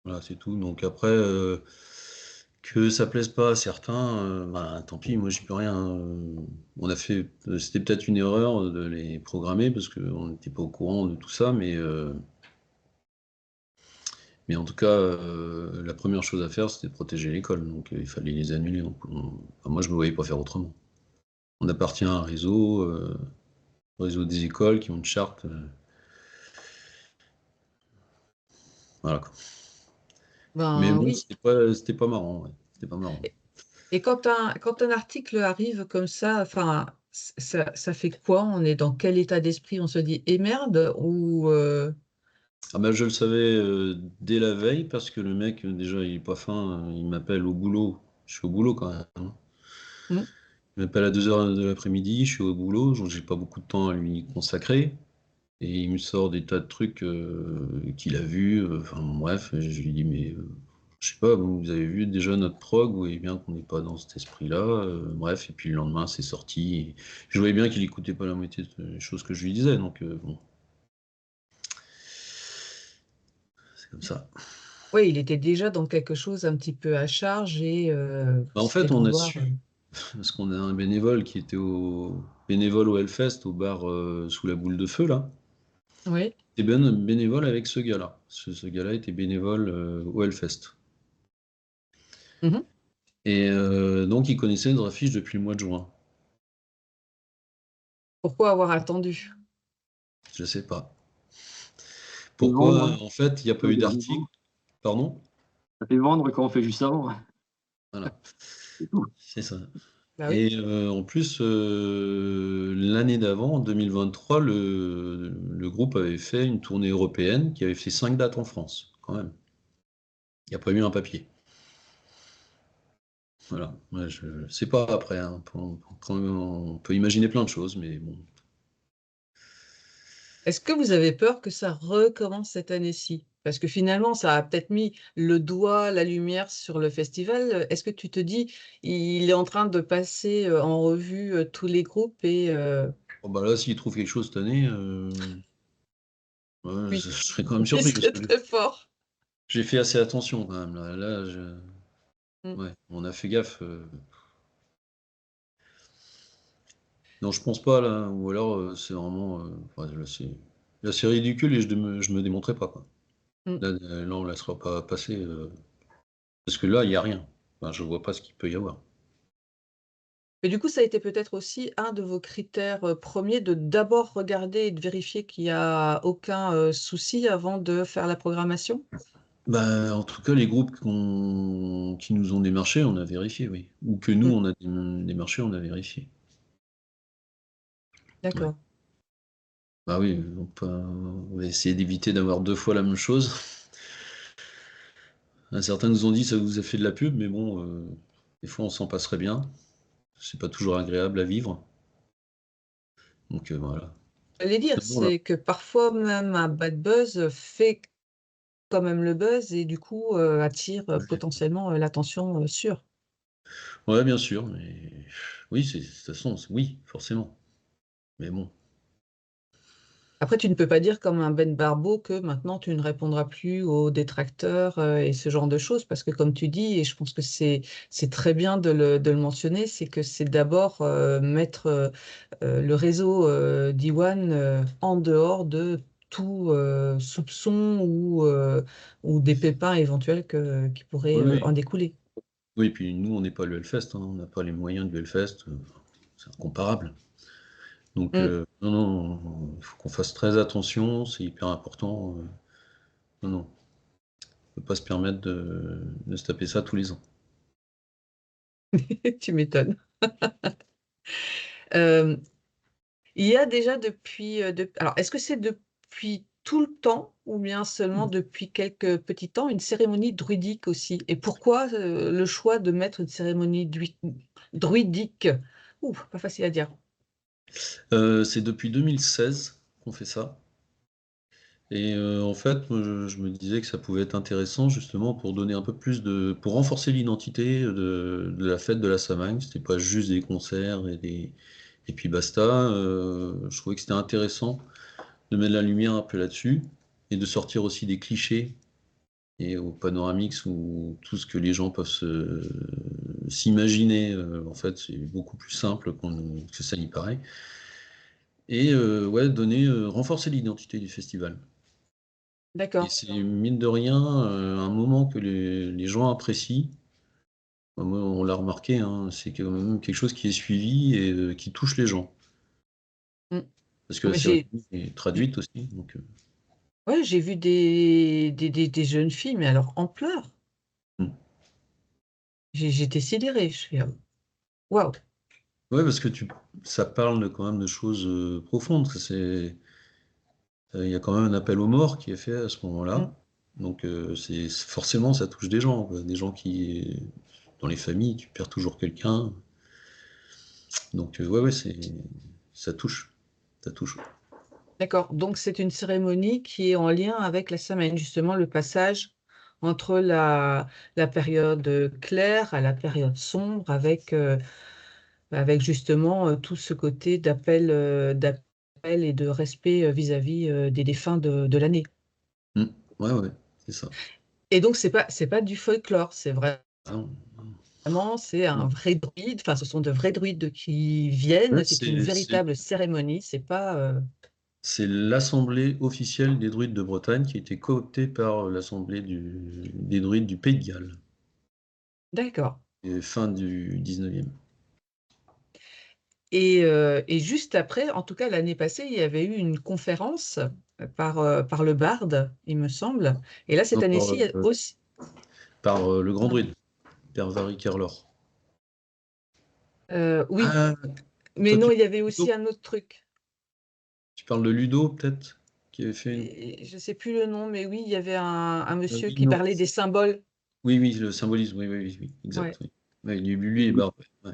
Voilà, c'est tout. Donc après, que ça plaise pas à certains, bah, tant pis, moi j'y peux rien. C'était peut-être une erreur de les programmer parce qu'on n'était pas au courant de tout ça, mais en tout cas, la première chose à faire, c'était de protéger l'école. Donc il fallait les annuler. Enfin, moi, je me voyais pas faire autrement. On appartient à un réseau des écoles qui ont une charte. Voilà, quoi. Mais ben bon, oui. c'était pas marrant, ouais. C'était pas marrant. Et quand un article arrive comme ça, enfin, ça fait quoi? On est dans quel état d'esprit? On se dit, eh merde, ou Ah bah, je le savais dès la veille parce que le mec, déjà, il est pas fin, il m'appelle au boulot. Je suis au boulot quand même, hein. hmm, Il m'appelle à 2 heures de l'après-midi, je suis au boulot, donc j'ai pas beaucoup de temps à lui consacrer. Et il me sort des tas de trucs qu'il a vus, enfin bon, bref, et je lui dis, mais je sais pas, vous avez vu déjà notre prog, vous voyez bien qu'on n'est pas dans cet esprit-là, bref, et puis le lendemain c'est sorti. Et je voyais bien qu'il écoutait pas la moitié des choses que je lui disais, donc bon, c'est comme ça. oui, il était déjà dans quelque chose un petit peu à charge et Bah, en c'était fait, de on a vouloir. su. Parce qu'on a un bénévole qui était bénévole au Hellfest, au bar sous la boule de feu, là. Oui. Et bénévole avec ce gars-là. Ce gars-là était bénévole au Hellfest. Mhm. Et donc, il connaissait notre affiche depuis le mois de juin. Pourquoi avoir attendu? Je sais pas. Ça fait vendre, Pourquoi, hein. en fait, il n'y a pas eu d'article? Pardon? Ça fait vendre quand on fait juste avant. Voilà, C'est tout. c'est ça. Bah oui. Et en plus, l'année d'avant, en 2023, le groupe avait fait une tournée européenne qui avait fait 5 dates en France, quand même. Il n'y a pas eu un papier. Voilà, ouais, je sais pas après, hein. On peut imaginer plein de choses, mais bon. Est-ce que vous avez peur que ça recommence cette année-ci? Parce que finalement, ça a peut-être mis le doigt, la lumière sur le festival. Est-ce que tu te dis, il est en train de passer en revue tous les groupes et Bon, bah là, s'ils trouvent quelque chose cette année, ouais, oui, je serais quand même il surpris parce serait que très fort. j'ai fait assez attention quand même. Mm. Ouais, on a fait gaffe. Non, je pense pas là, ou alors c'est vraiment, ouais, là, c'est ridicule et je me démontrais pas quoi. Mm. Là, on la sera pas passer parce que là, il y a rien. Enfin, je vois pas ce qu'il peut y avoir. Mais du coup, ça a été peut-être aussi un de vos critères premiers de d'abord regarder et de vérifier qu'il n'y a aucun souci avant de faire la programmation? Bah, en tout cas, les groupes qui nous ont démarchés, on a vérifié, oui. Ou que nous, Mm. on a démarché, on a vérifié. Ouais. D'accord. Bah oui, on va essayer d'éviter d'avoir 2 fois la même chose. Certains nous ont dit ça vous a fait de la pub, mais bon, des fois on s'en passerait bien. C'est pas toujours agréable à vivre. Donc voilà. J'allais dire, Voilà. c'est que parfois même un bad buzz fait quand même le buzz et du coup attire potentiellement l'attention sur. Ouais, bien sûr, mais oui, de toute façon, oui, forcément. Mais bon. Après, tu ne peux pas dire comme un Ben Barbeau que maintenant tu ne répondras plus aux détracteurs et ce genre de choses, parce que comme tu dis, et je pense que c'est très bien de le mentionner, c'est que c'est d'abord mettre le réseau d'Iwan en dehors de tout soupçon ou des pépins éventuels qui pourraient Oui, oui. en découler. Oui, puis nous, on n'est pas le Hellfest, hein, on n'a pas les moyens du Hellfest, c'est incomparable. Donc, Mm. non, non, il faut qu'on fasse très attention, c'est hyper important. Non, non, on peut pas se permettre de se taper ça tous les ans. Tu m'étonnes. Euh, il y a déjà alors, est-ce que c'est depuis tout le temps ou bien seulement depuis quelques petits temps une cérémonie druidique aussi? Et pourquoi le choix de mettre une cérémonie druidique? Ouh, pas facile à dire. C'est depuis 2016 qu'on fait ça. Et en fait, moi, je me disais que ça pouvait être intéressant justement pour donner un peu plus pour renforcer l'identité de la fête de la Samagne. C'était pas juste des concerts et puis basta. Je trouvais que c'était intéressant de mettre la lumière un peu là-dessus et de sortir aussi des clichés et au Panoramix où tout ce que les gens peuvent s'imaginer, en fait, c'est beaucoup plus simple que ça n'y paraît. Et ouais, renforcer l'identité du festival. Et D'accord. c'est mine de rien un moment que les gens apprécient. Enfin, moi, on l'a remarqué, hein, c'est quand même quelque chose qui est suivi et qui touche les gens. Mm. Parce que Ah, la mais cérémonie est traduite aussi. Donc, ouais, j'ai vu des jeunes filles, mais alors en pleurs. hmm. J'étais sidérée. Je fais, waouh. Ouais, parce que ça parle quand même de choses profondes. Il y a quand même un appel aux morts qui est fait à ce Mm. moment-là. Donc, forcément, ça touche des gens, quoi. Des gens qui, dans les familles, tu perds toujours quelqu'un. Donc, ouais, ouais, ça touche. Ça touche. D'accord. Donc, c'est une cérémonie qui est en lien avec la semaine, justement, le passage entre la période claire à la période sombre, avec justement tout ce côté d'appel et de respect vis-à-vis des défunts de l'année. Hmm. Ouais, ouais, c'est ça. Et donc, c'est pas du folklore, c'est Ah non. vraiment, c'est un Non. vrai druide, enfin, ce sont de vrais druides qui Ouais, viennent, c'est une véritable cérémonie, c'est pas... c'est l'assemblée officielle des druides de Bretagne qui a été cooptée par l'assemblée des druides du Pays de Galles, D'accord. fin du 19e. Et juste après, en tout cas l'année passée, il y avait eu une conférence par le barde, il me semble. Et là, cette Non, année-ci, il y a aussi... par le grand druide, Père Varry Kerlor. Oui, Ah, mais toi, non, tu il y avait parles de aussi Ludo, un autre truc. tu parles de Ludo, peut-être, qui avait fait une. Et je ne sais plus le nom, mais oui, il y avait un monsieur Oui, qui non. parlait des symboles. Oui, oui, le symbolisme, oui, oui, oui, oui, exact. Ouais, Oui. Ouais, lui est barbe. Ouais.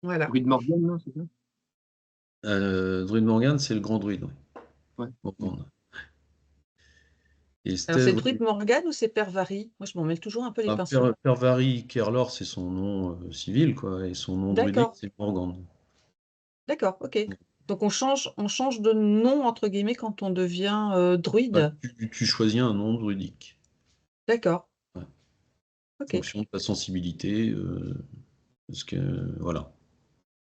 voilà. Druide Morgan, non, c'est ça? Druide Morgan, c'est le grand druide, oui. Ouais. Morgan. Et Alors, c'était c'est Druide Morgane ou c'est Père Vary? Moi, je m'en mêle toujours un peu les pinceaux. Père Varry Kerlor, c'est son nom civil, quoi, et son nom druidique, D'accord, c'est Morgan. d'accord, ok. Donc, on change de nom, entre guillemets, quand on devient Bah, druide. tu choisis un nom druidique, D'accord, ouais, en ok. fonction de ta sensibilité, voilà,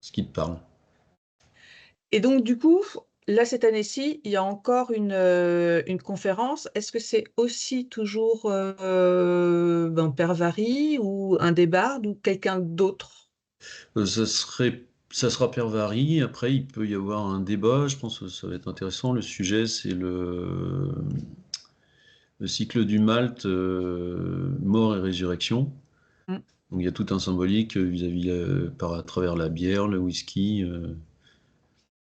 ce qui te parle. Et donc, du coup, là, cette année-ci, il y a encore une conférence. Est-ce que c'est aussi toujours Père Vary ou un des bardes ou quelqu'un d'autre? Ça sera Père Varry. Après, il peut y avoir un débat. Je pense que ça va être intéressant. Le sujet, c'est le cycle du Malte, mort et résurrection. Mm. Donc, il y a tout un symbolique vis-à-vis à travers la bière, le whisky.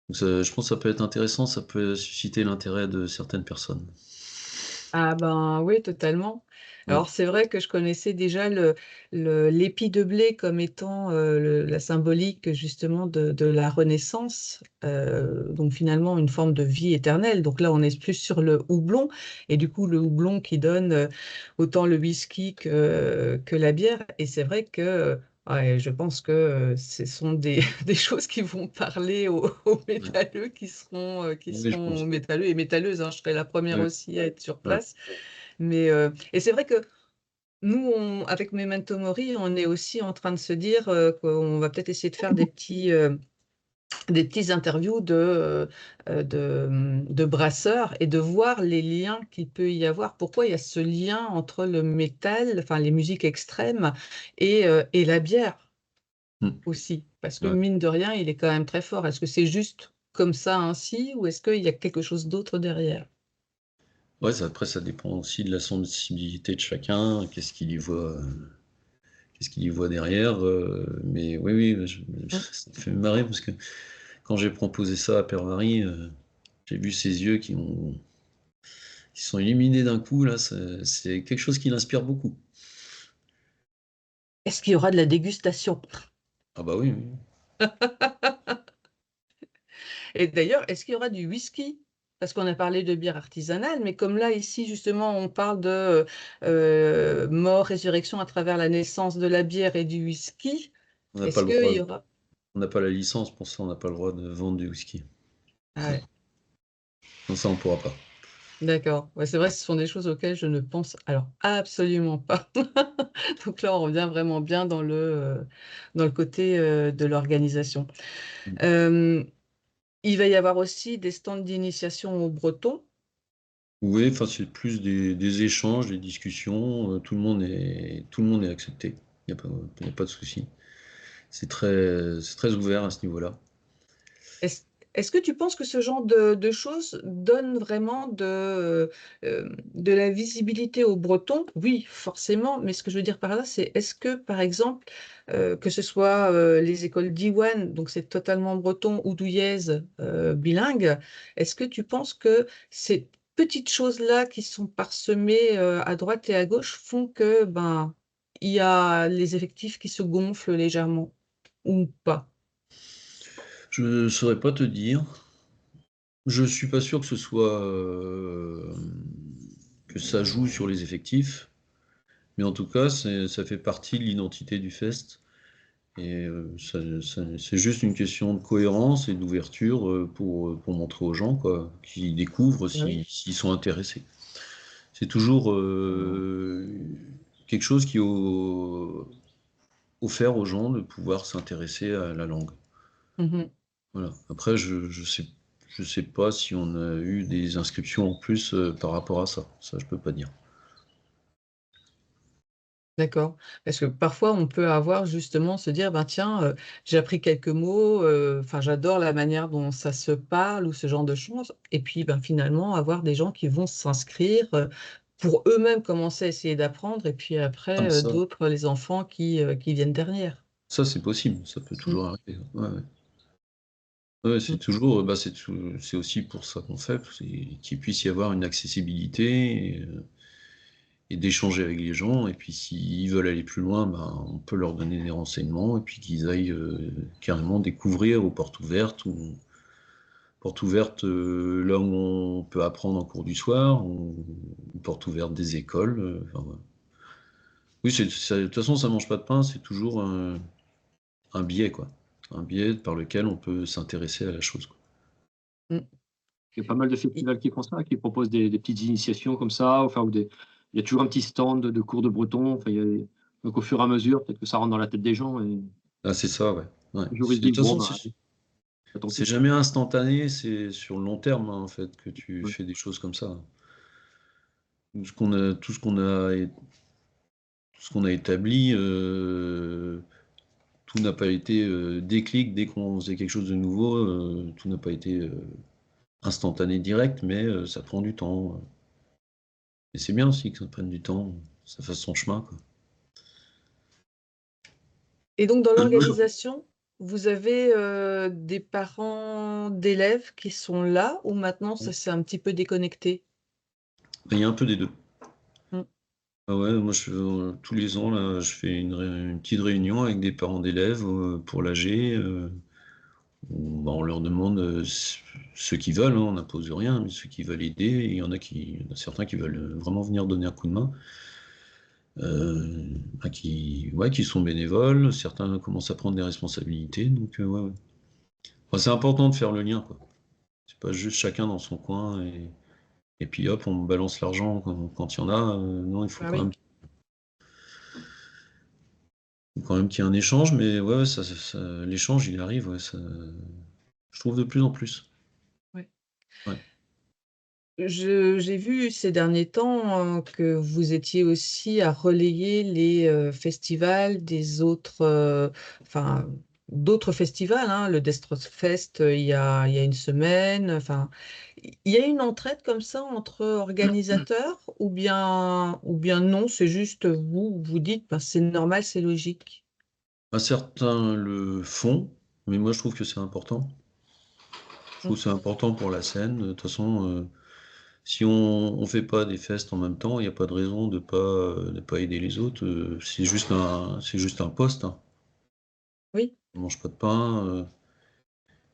Donc je pense que ça peut être intéressant. Ça peut susciter l'intérêt de certaines personnes. Ah ben oui, totalement. Ouais. Alors c'est vrai que je connaissais déjà l'épi de blé comme étant la symbolique justement de la Renaissance, donc finalement une forme de vie éternelle. Donc là on est plus sur le houblon, et du coup le houblon qui donne autant le whisky que la bière. Et c'est vrai que ouais, je pense que ce sont des choses qui vont parler aux Ouais. métalleux qui Oui, je seront pense. métalleux et métalleuses, hein. Je serai la première Ouais. aussi à être sur Ouais. place. Mais, et c'est vrai que nous, avec Memento Mori, on est aussi en train de se dire qu'on va peut-être essayer de faire des petites interviews de brasseurs et de voir les liens qu'il peut y avoir. Pourquoi il y a ce lien entre le métal, enfin les musiques extrêmes, et la bière Mm. aussi? Parce que Ouais. mine de rien, il est quand même très fort. Est-ce que c'est juste comme ça ainsi ou est-ce qu'il y a quelque chose d'autre derrière? Ouais, après, ça dépend aussi de la sensibilité de chacun, qu'est-ce qu'il y voit derrière. Mais oui, oui, Mm. ça me fait marrer parce que quand j'ai proposé ça à Pervari, j'ai vu ses yeux qui sont illuminés d'un coup, là, c'est quelque chose qui l'inspire beaucoup. Est-ce qu'il y aura de la dégustation? Ah bah oui, oui. Et d'ailleurs, est-ce qu'il y aura du whisky? Parce qu'on a parlé de bière artisanale, mais comme là, ici, justement, on parle de mort, résurrection à travers la naissance de la bière et du whisky, On n'a pas est-ce le qu'il droit, y aura... on n'a pas la licence pour ça, on n'a pas le droit de vendre du whisky. Ah ouais, Non, ça, on pourra pas. d'accord. Ouais, c'est vrai, ce sont des choses auxquelles je ne pense alors absolument pas. Donc là, on revient vraiment bien dans le côté de l'organisation. Euh, il va y avoir aussi des stands d'initiation au breton. Oui, enfin, c'est plus des échanges, des discussions, tout le monde est accepté. Il y a pas de souci. C'est très ouvert à ce niveau-là. Est-ce, est-ce que tu penses que ce genre de choses donne vraiment de la visibilité aux Bretons? Oui, forcément, mais ce que je veux dire par là, c'est est-ce que, par exemple, que ce soit les écoles d'Iwan, donc c'est totalement breton, ou Douillès, bilingue, est-ce que tu penses que ces petites choses-là qui sont parsemées à droite et à gauche font que ben, il y a les effectifs qui se gonflent légèrement ou pas? Je ne saurais pas te dire. Je suis pas sûr que ce soit que ça joue sur les effectifs, mais en tout cas, ça fait partie de l'identité du Fest. Et c'est juste une question de cohérence et d'ouverture pour montrer aux gens quoi, qui découvrent Oui. s'ils sont intéressés. C'est toujours quelque chose qui est offert aux gens de pouvoir s'intéresser à la langue. Mhm. Voilà. Après, je sais pas si on a eu des inscriptions en plus par rapport à ça. Ça, je peux pas dire. D'accord. Parce que parfois, on peut avoir justement se dire, ben tiens, j'ai appris quelques mots, enfin, j'adore la manière dont ça se parle ou ce genre de choses. Et puis, ben, finalement, avoir des gens qui vont s'inscrire pour eux-mêmes commencer à essayer d'apprendre. Et puis Ah, mais après, d'autres, les enfants qui viennent derrière. ça c'est possible. Ça peut Mm, toujours arriver. Ouais, ouais. Ouais, c'est mm. toujours, bah, c'est aussi pour ça qu'on fait, c'est qu'il puisse y avoir une accessibilité et d'échanger avec les gens. Et puis s'ils veulent aller plus loin, ben, on peut leur donner des renseignements et puis qu'ils aillent carrément découvrir aux portes ouvertes ou portes ouvertes là où on peut apprendre en cours du soir, ou portes ouvertes des écoles. Enfin, voilà. Oui, de toute façon, ça mange pas de pain, c'est toujours un biais, quoi. Un biais par lequel on peut s'intéresser à la chose, quoi. Mm. Il y a pas mal de Et- festivals qui font ça, qui proposent des petites initiations comme ça, enfin, il y a toujours un petit stand de cours de breton. Enfin, donc au fur et à mesure, peut-être que ça rentre dans la tête des gens et Ah, c'est ça, ouais. Ouais. le jour ils se De toute disent, bon, façon, bah, ça ton c'est tour. jamais instantané, c'est sur le long terme, hein, en fait, que tu Ouais. fais des choses comme ça. Tout ce qu'on a établi, tout n'a pas été déclic dès qu'on faisait quelque chose de nouveau, tout n'a pas été instantané direct, mais ça prend du temps. Et c'est bien aussi que ça prenne du temps, que ça fasse son chemin, quoi. Et donc, dans l'organisation, vous avez des parents d'élèves qui sont là ou maintenant ça s'est un petit peu déconnecté? Il y a un peu des deux. Mm. Ah ouais, moi tous les ans là, je fais une petite réunion avec des parents d'élèves pour l'AG. Où, bah, on leur demande ceux qui veulent, hein, on n'impose rien, mais ceux qui veulent aider, et il y en a certains qui veulent vraiment venir donner un coup de main. Bah, ouais, qui sont bénévoles, certains commencent à prendre des responsabilités, donc ouais, ouais. Enfin, c'est important de faire le lien, quoi. C'est pas juste chacun dans son coin et puis hop, on balance l'argent quand il y en a. Non, il Ah oui. faut quand même qu'il y ait un échange, mais ouais, l'échange, il arrive, ouais, ça, Je trouve de plus en plus. Ouais. Ouais. J'ai vu ces derniers temps que vous étiez aussi à relayer les festivals des autres, enfin, d'autres festivals, hein, le Destrosfest il y a une semaine. Enfin, il y a une entraide comme ça entre organisateurs ou bien non, c'est juste vous, vous dites, ben, c'est normal, c'est logique. Certains le font, mais moi je trouve que c'est important. Je trouve Mm. que c'est important pour la scène. De toute façon, si on fait pas des festes en même temps, il n'y a pas de raison de pas aider les autres. C'est juste un poste, hein. Oui. On mange pas de pain.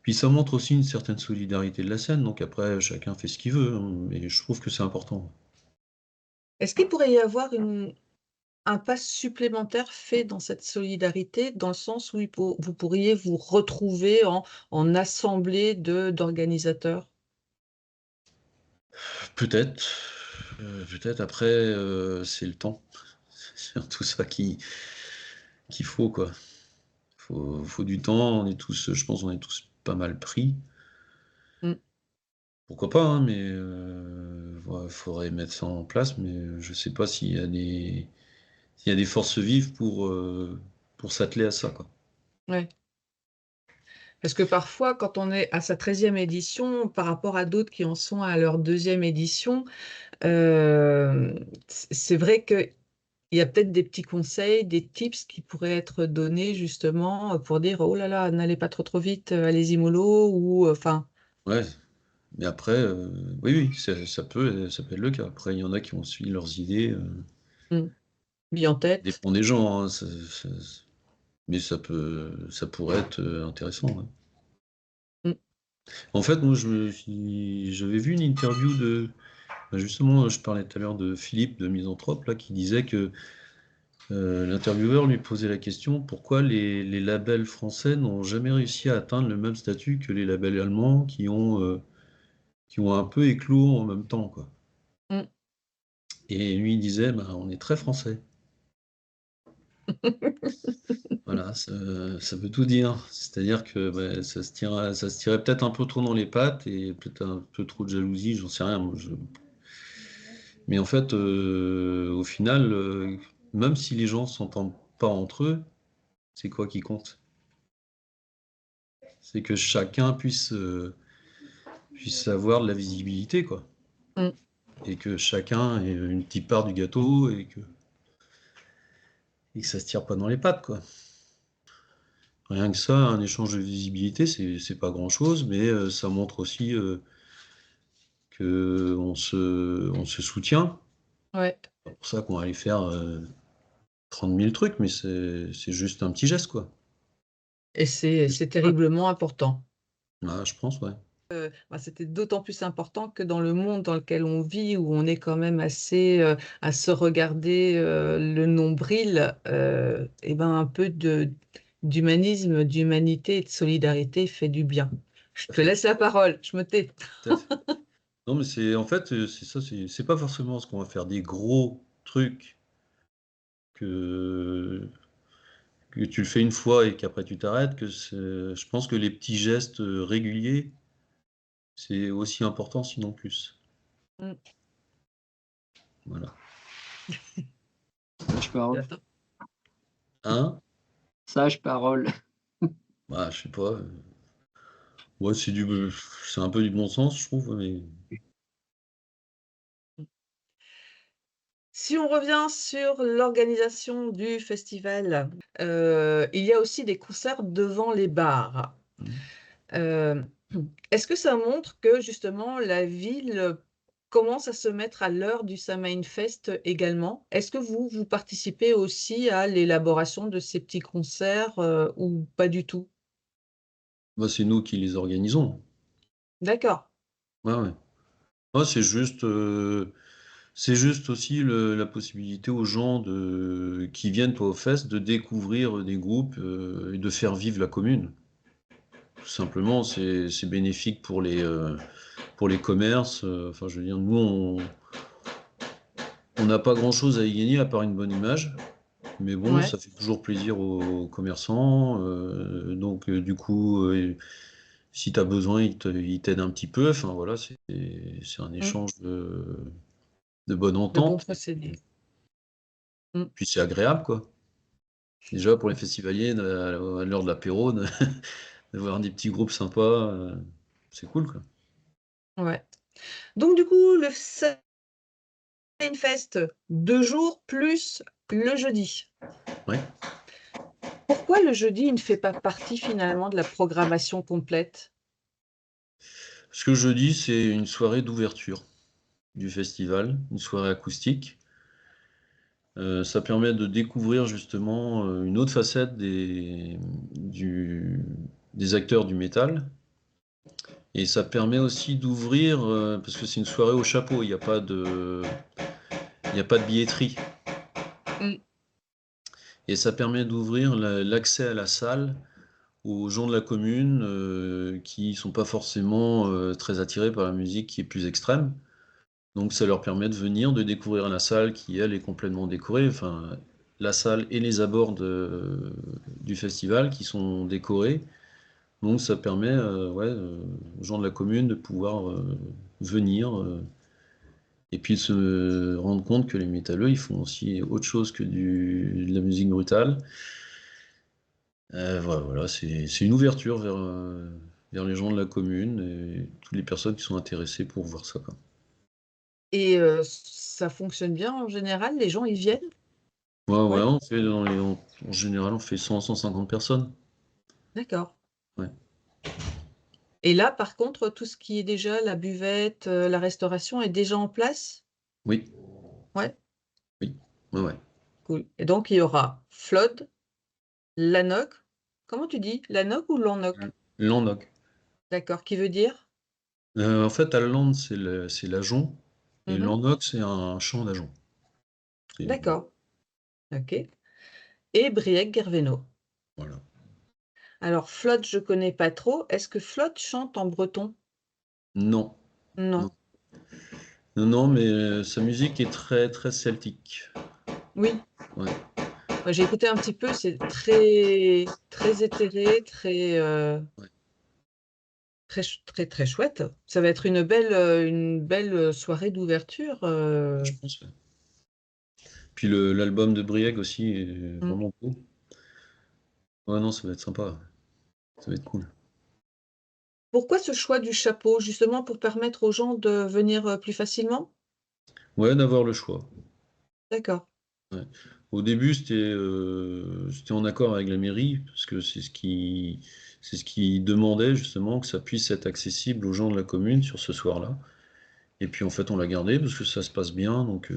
Puis ça montre aussi une certaine solidarité de la scène. Donc après, chacun fait ce qu'il veut, hein, mais je trouve que c'est important. Est-ce qu'il pourrait y avoir un pas supplémentaire fait dans cette solidarité, dans le sens où vous pourriez vous retrouver en assemblée d'organisateurs? Peut-être, peut-être après, c'est le temps. C'est surtout ça qu'il faut, quoi. Faut du temps. On est tous, je pense, on est tous pas mal pris. Mm. Pourquoi pas, hein, mais ouais, faudrait mettre ça en place. Mais je sais pas s'il y a des forces vives pour s'atteler à ça, quoi. Ouais. Parce que parfois, quand on est à sa 13e édition, par rapport à d'autres qui en sont à leur 2e édition, euh, c'est vrai qu'il y a peut-être des petits conseils, des tips qui pourraient être donnés justement pour dire, oh là là, n'allez pas trop trop vite, allez-y mollo, ou enfin, Ouais. Mais après, oui, oui, ça peut être le cas. Après, il y en a qui ont suivi leurs idées. bien en Ça tête. dépend des gens, hein, mais ça pourrait être intéressant, ouais. Mm. En fait, moi, j'avais vu une interview bah, justement, je parlais tout à l'heure de Philippe de Misanthrope, là, qui disait que l'intervieweur lui posait la question pourquoi les labels français n'ont jamais réussi à atteindre le même statut que les labels allemands qui ont un peu éclos en même temps, quoi. Mm. Et lui, il disait, bah, on est très français. Voilà, ça veut tout dire. C'est-à-dire que bah, ça se tirait peut-être un peu trop dans les pattes et peut-être un peu trop de jalousie, j'en sais rien. Mais en fait, au final, même si les gens s'entendent pas entre eux, c'est quoi qui compte? C'est que chacun puisse avoir de la visibilité, quoi. Mm. Et que chacun ait une petite part du gâteau et que ça se tire pas dans les pattes, quoi. Rien que ça, un échange de visibilité, c'est pas grand-chose, mais ça montre aussi que on se soutient. Ouais. C'est pour ça qu'on va aller faire 30 000 trucs, mais c'est juste un petit geste, quoi. Et c'est terriblement important. Ah, je pense, ouais. Bah, c'était d'autant plus important que dans le monde dans lequel on vit, où on est quand même assez à se regarder le nombril, et ben un peu d'humanisme, d'humanité et de solidarité fait du bien. Je Tout à te fait, laisse la parole, je me tais. tout à fait. Non, mais c'est en fait, c'est ça, c'est pas forcément ce qu'on va faire des gros trucs que, que tu le fais une fois et qu'après tu t'arrêtes, je pense que les petits gestes réguliers, c'est aussi important, sinon plus. Mm. Voilà. Sage parole. Attends. Hein? Sage parole. Bah, je sais pas. Ouais, c'est un peu du bon sens, je trouve, mais Si on revient sur l'organisation du festival, il y a aussi des concerts devant les bars. Euh, Est-ce que ça montre que justement la ville commence à se mettre à l'heure du Samain Fest également? Est-ce que vous participez aussi à l'élaboration de ces petits concerts ou pas du tout? bah, c'est nous qui les organisons. D'accord. Ouais, ouais. Ouais, c'est juste aussi la possibilité aux gens qui viennent pas au fest de découvrir des groupes et de faire vivre la commune. Tout simplement, c'est bénéfique pour les commerces. Enfin, je veux dire, nous, on n'a pas grand-chose à y gagner à part une bonne image. Mais bon, Ouais. ça fait toujours plaisir aux commerçants. Donc, du coup, Si tu as besoin, il t'aide un petit peu. Enfin voilà, c'est un Mmh. échange de bonne De bons entente. procédés. Mmh. Puis c'est agréable, quoi. Déjà pour les festivaliers, à l'heure de l'apéro, de voir des petits groupes sympas, c'est cool, quoi. Ouais. Donc du coup, le Fest, 2 jours plus le jeudi. Ouais. Pourquoi le jeudi, il ne fait pas partie finalement de la programmation complète? Ce que je dis, c'est une soirée d'ouverture du festival, une soirée acoustique. Ça permet de découvrir justement, une autre facette des acteurs du métal et ça permet aussi d'ouvrir, parce que c'est une soirée au chapeau, il y a pas de billetterie Mmh. et ça permet d'ouvrir l'accès à la salle aux gens de la commune, qui sont pas forcément, très attirés par la musique qui est plus extrême. Donc ça leur permet de venir, de découvrir la salle qui, elle, est complètement décorée. Enfin, la salle et les abords du festival qui sont décorés. Donc ça permet ouais, aux gens de la commune de pouvoir venir et puis se rendre compte que les métalleux, ils font aussi autre chose que de la musique brutale. Voilà, c'est une ouverture vers les gens de la commune et toutes les personnes qui sont intéressées pour voir ça, quoi. Et ça fonctionne bien en général? Les gens, ils viennent? Ouais, ouais, Ouais? on fait en général, on fait 100-150 personnes. D'accord. Ouais. Et là, par contre, tout ce qui est déjà la buvette, la restauration est déjà en place? Oui, Ouais? oui, ouais, ouais. Cool. Et donc il y aura Flod, Lanoc. Comment tu dis? Lanoc ou Lannoc? Landoc. D'accord, qui veut dire? En fait, Alland, c'est l'ajon et Mmh. Landoc, c'est un champ d'ajon. C'est D'accord, OK. Et Briec-Gerveno. voilà. Alors Flod, je connais pas trop. Est-ce que Flod chante en breton? Non, Non. non, non, non, mais sa musique est très, très celtique. Oui. Ouais. Ouais, j'ai écouté un petit peu, c'est très très éthéré, très, Ouais, très chouette. Ça va être une belle, soirée d'ouverture, je pense, ouais. Puis l'album de Brieg aussi est mmh. vraiment beau. Ouais, non, ça va être sympa. Ça va être cool. Pourquoi ce choix du chapeau? Justement pour permettre aux gens de venir, plus facilement? Ouais, d'avoir le choix. D'accord. Ouais. Au début, c'était en accord avec la mairie, parce que c'est ce qui demandait justement que ça puisse être accessible aux gens de la commune sur ce soir-là. Et puis en fait, on l'a gardé parce que ça se passe bien. Donc,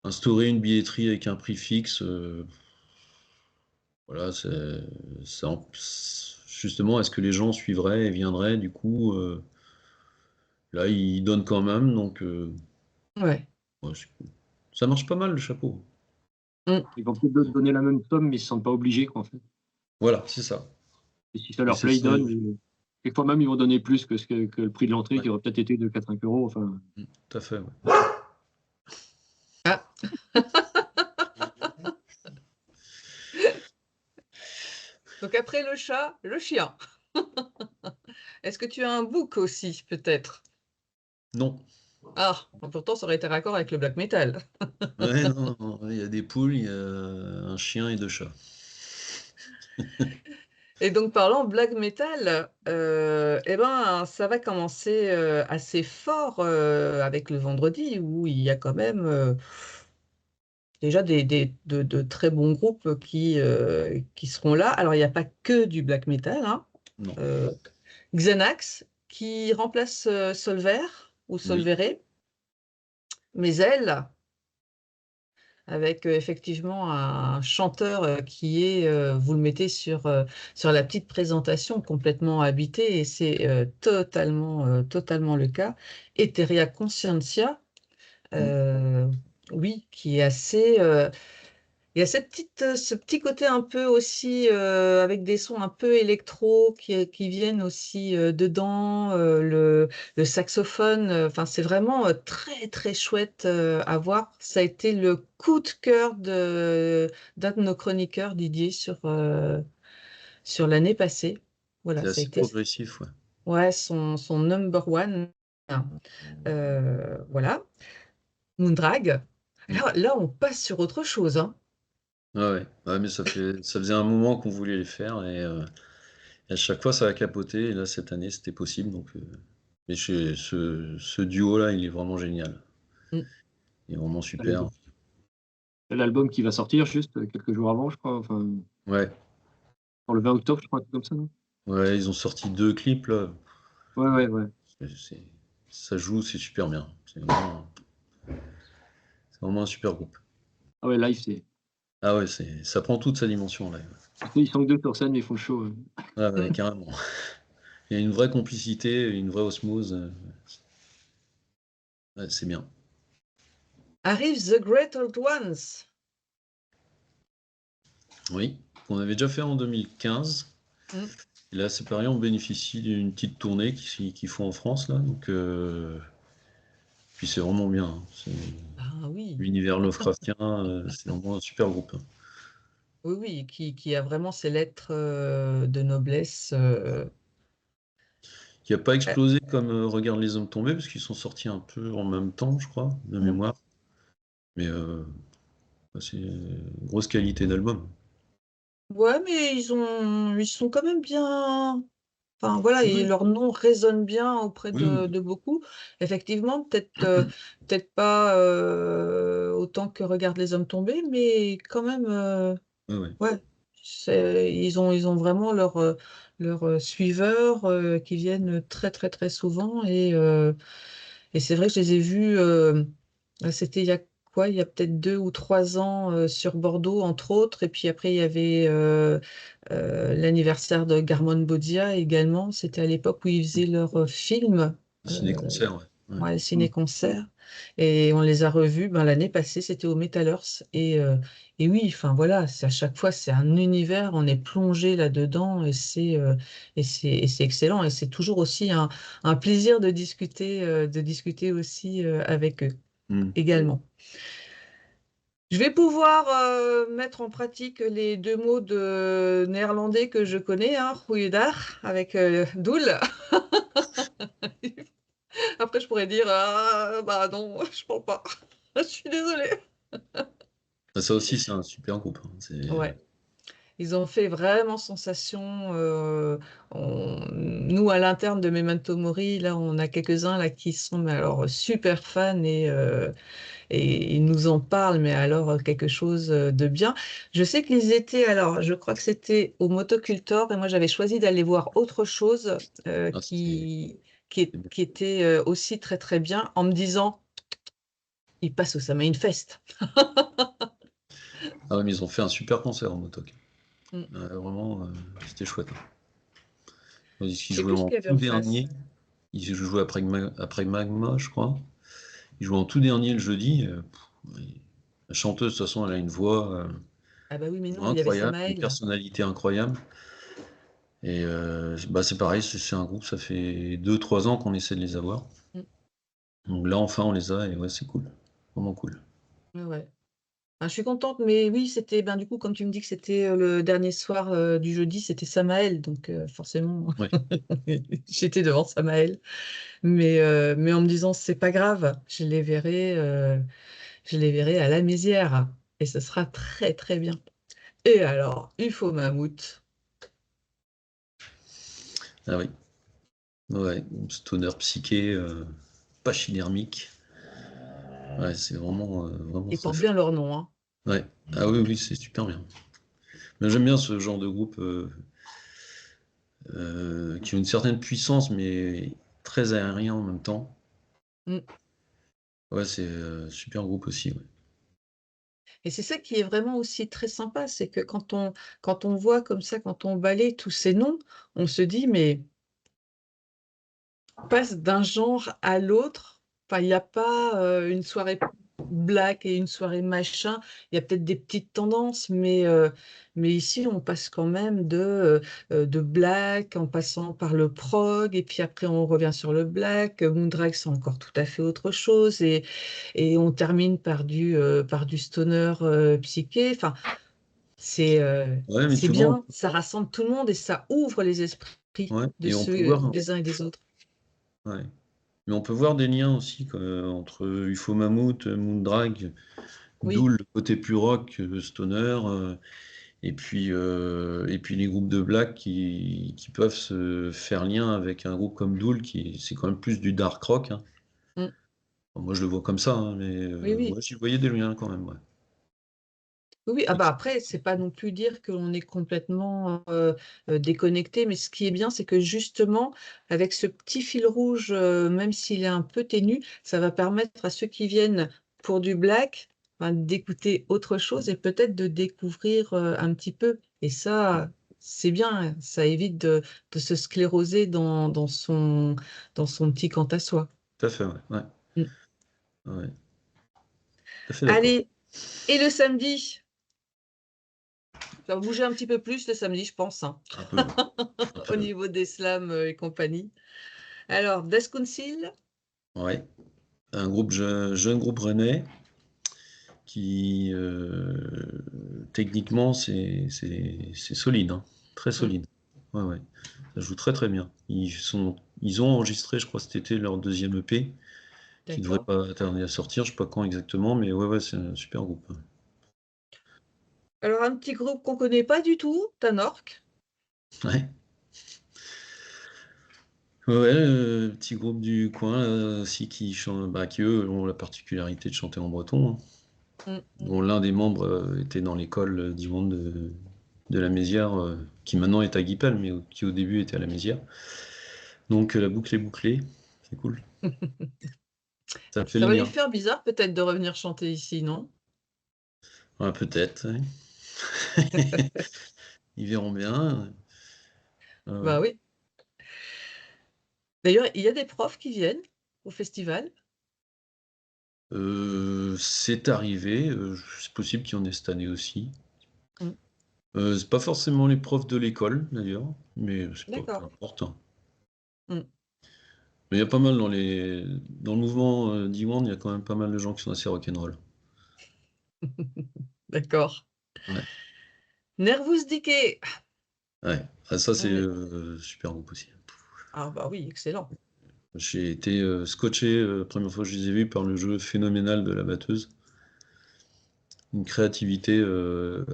instaurer une billetterie avec un prix fixe, voilà, justement, est-ce que les gens suivraient et viendraient? Du coup, là, ils donnent quand même. Donc, Ouais. ouais, ça marche pas mal le chapeau. Mmh. Ils vont peut-être donner la même somme, mais ils se sentent pas obligés, quoi, en fait. Voilà, c'est ça. Et si ça Et leur c'est plaît, ils ça. donnent. Et quelquefois même, ils vont donner plus que le prix de l'entrée, Ouais, qui aurait peut-être été de 4-5 euros. Enfin, tout à fait. Ouais. Ah! Donc après le chat, le chien. Est-ce que tu as un bouc aussi, peut-être? Non. Ah! Pourtant ça aurait été raccord avec le black metal. Ouais, non, non, il y a des poules, il y a un chien et deux chats. Et donc parlant black metal, et ben, ça va commencer, assez fort, avec le vendredi où il y a quand même, déjà de très bons groupes qui seront là. Alors il y a pas que du black metal, hein. Non. Heu, Xanax qui remplace, Solver ou Oui. Solvere, mais elle, avec, effectivement un chanteur, qui est, vous le mettez sur la petite présentation, complètement habité et c'est, totalement le cas. Etheria Conscientia, Mm. heu, oui, qui est assez, il y a ce petit côté un peu aussi, avec des sons un peu électro qui viennent aussi, dedans, le saxophone, enfin c'est vraiment, très, très chouette, à voir. Ça a été le coup de cœur d'un de nos chroniqueurs, Didier, sur l'année passée. Voilà, C'est ça a assez été progressif, ouais. ouais, son number one. Voilà. Moondrag. Mm. Là, on passe sur autre chose, hein. Ouais, ouais. Ouais, mais ça faisait un moment qu'on voulait les faire et à chaque fois ça a capoté. Et là, cette année, c'était possible. Donc, mais ce duo-là, il est vraiment génial. Mm. Il est vraiment super. L'album qui va sortir juste quelques jours avant, je crois, enfin, Ouais, pour le 20 octobre, je crois, un truc comme ça, non? ouais, ils ont sorti 2 clips là. Ouais, ouais, ouais. C'est- Ça joue, c'est super bien. C'est vraiment un super groupe. Ah ouais, live, c'est. Ah ouais, ça prend toute sa dimension là. Ils sont que deux sur scène, mais ils font le show. Ah ouais, Mm. carrément. Il y a une vraie complicité, une vraie osmose. Ouais, c'est bien. Arrive The Great Old Ones. Oui, qu'on avait déjà fait en 2015. Mm. Et là, c'est pareil, on bénéficie d'une petite tournée qu'ils font en France là. Donc, puis c'est vraiment bien, hein. Ah oui. L'univers Lovecraftien, c'est vraiment un super groupe, hein. Oui, oui, qui a vraiment ses lettres de noblesse. Qui n'a pas explosé comme Regarde les hommes tombés, parce qu'ils sont sortis un peu en même temps, je crois, de Mm. mémoire. Mais c'est grosse qualité d'album. Ouais, mais ils sont quand même bien. Enfin, voilà, et Oui, leur nom résonne bien auprès oui, oui. de beaucoup. Effectivement, peut-être pas autant que Regarde les hommes tombés, mais quand même, Ouais, ouais. ouais, ils ont vraiment leurs suiveurs qui viennent très, très, très souvent. Et c'est vrai que je les ai vus, c'était il y a quoi? Il y a peut-être 2 ou 3 ans sur Bordeaux, entre autres. Et puis après, il y avait l'anniversaire de Garmon Bodia également. C'était à l'époque où ils faisaient leurs films, C'est des euh, concerts, ouais. Ouais. ouais, ciné-concerts. Et on les a revus ben, l'année passée, c'était au Metalers. Et oui, enfin voilà, c'est à chaque fois, c'est un univers, on est plongé là-dedans et c'est excellent. Et c'est toujours aussi un plaisir de discuter aussi avec eux Hmm. également. Je vais pouvoir mettre en pratique les 2 mots de néerlandais que je connais, hein, goeiedag, avec doel. Après, je pourrais dire, ah, bah non, je parle pas. Je suis désolée. Ça aussi, c'est un super groupe, hein. Ouais. Ils ont fait vraiment sensation. Nous, à l'interne de Memento Mori, là, on a quelques-uns là qui sont mais alors super fans et ils nous en parlent, mais alors quelque chose de bien. Je sais qu'ils étaient, alors, je crois que c'était au Motocultor et moi, j'avais choisi d'aller voir autre chose Ah, c'est bien. qui était aussi très très bien en me disant, il passe au Samain Fest. Ah ouais, mais ils ont fait un super concert en motoc. Mm. Vraiment, c'était chouette, hein. Ils Je sais jouaient plus ce en qu'il y avait tout en face. dernier. Ils jouaient après Magma, je crois. Ils jouaient en tout dernier le jeudi. Ouais. La chanteuse, de toute façon, elle a une voix Ah bah oui, mais non, il y avait incroyable, une Samael. personnalité incroyable. Et bah, c'est pareil, c'est un groupe, ça fait 2 3 ans qu'on essaie de les avoir. Mm. Donc là, enfin, on les a et ouais, c'est cool. Vraiment cool. Ouais, ouais. Ah, je suis contente, mais oui, c'était, ben, du coup, comme tu me dis que c'était le dernier soir du jeudi, c'était Samael, donc forcément, Ouais. j'étais devant Samael. Mais en me disant, c'est pas grave, je les verrai à la Mézières, et ce sera très, très bien. Et alors, UFO Mammouth. Ah oui. Ouais, stoner psyché, pachydermique. Ouais, c'est vraiment Ils très portent fort. bien leur nom, hein. Ouais. Ah oui, oui, c'est super bien. Mais j'aime bien ce genre de groupe qui ont une certaine puissance, mais très aérien en même temps. Mm. Ouais, c'est super groupe aussi. Ouais. Et c'est ça qui est vraiment aussi très sympa, c'est que quand on voit comme ça, quand on balaye tous ces noms, on se dit, mais passe d'un genre à l'autre. Enfin, il n'y a pas une soirée black et une soirée machin. Il y a peut-être des petites tendances, mais ici, on passe quand même de black en passant par le prog, et puis après, on revient sur le black. Moondrag, c'est encore tout à fait autre chose, et on termine par du stoner psyché. Enfin, Ouais, mais c'est tu vois, bien, ça rassemble tout le monde et ça ouvre les esprits pris Ouais, de et on peut ceux voir, des uns et des autres. ouais. Mais on peut voir des liens aussi entre UFO Mammouth, Moondrag, Oui, Dool, le côté plus rock, stoner, et puis les groupes de black qui peuvent se faire lien avec un groupe comme Dool, qui c'est quand même plus du dark rock, hein. mmh, Bon, moi je le vois comme ça, hein, mais oui, oui. moi j'y voyais des liens quand même, ouais. Oui, oui. Ah Et bah, après, c'est pas non plus dire que l'on est complètement, déconnecté, mais ce qui est bien, c'est que justement, avec ce petit fil rouge, même s'il est un peu ténu, ça va permettre à ceux qui viennent pour du black, ben, d'écouter autre chose et peut-être de découvrir, un petit peu et ça, c'est bien, ça évite de se scléroser dans son petit quant à soi. tout à fait, ouais, ouais, Mmh. ouais, tout à fait d'accord. Allez, et le samedi? Ça va bouger un petit peu plus le samedi, je pense, hein. Un peu, ouais, un Au peu, niveau des slams, et compagnie. Alors, Death Council? ouais. Un jeune groupe rennais qui, techniquement, c'est solide, hein, très Mmh, solide. Ouais, ouais, ça joue très très bien. Ils ont enregistré, je crois, cet été leur deuxième EP, qui devrait d'accord. pas tarder à sortir, je sais pas quand exactement, mais ouais, ouais, c'est un super groupe. Alors un petit groupe qu'on connaît pas du tout, Tanork. Ouais, ouais, ouais, petit groupe du coin aussi qui chantent, bah, qui eux ont la particularité de chanter en breton, hein. Mmh, mmh. Dont l'un des membres était dans l'école du monde de la Mézière, qui maintenant est à Guipel, mais qui au début était à la Mézière. Donc la boucle est bouclée, c'est cool. Ça fait Ça le va lui lien. faire bizarre peut-être de revenir chanter ici, non? Ouais, peut-être, ouais. Ils verront bien. Ouais. Bah oui. D'ailleurs, il y a des profs qui viennent au festival? C'est arrivé, c'est possible qu'il y en ait cette année aussi. Mmh, C'est pas forcément les profs de l'école d'ailleurs, mais c'est pas peu d'accord. importe, hein. Mmh. Mais il y a pas mal dans le mouvement D1, il y a quand même pas mal de gens qui sont assez rock'n'roll. D'accord. Ouais, Nervous Decay. ouais. Ah, ça c'est Ouais. super groupe aussi. Ah bah oui, excellent. J'ai été scotché la première fois que je les ai vus par le jeu phénoménal de la batteuse. Une créativité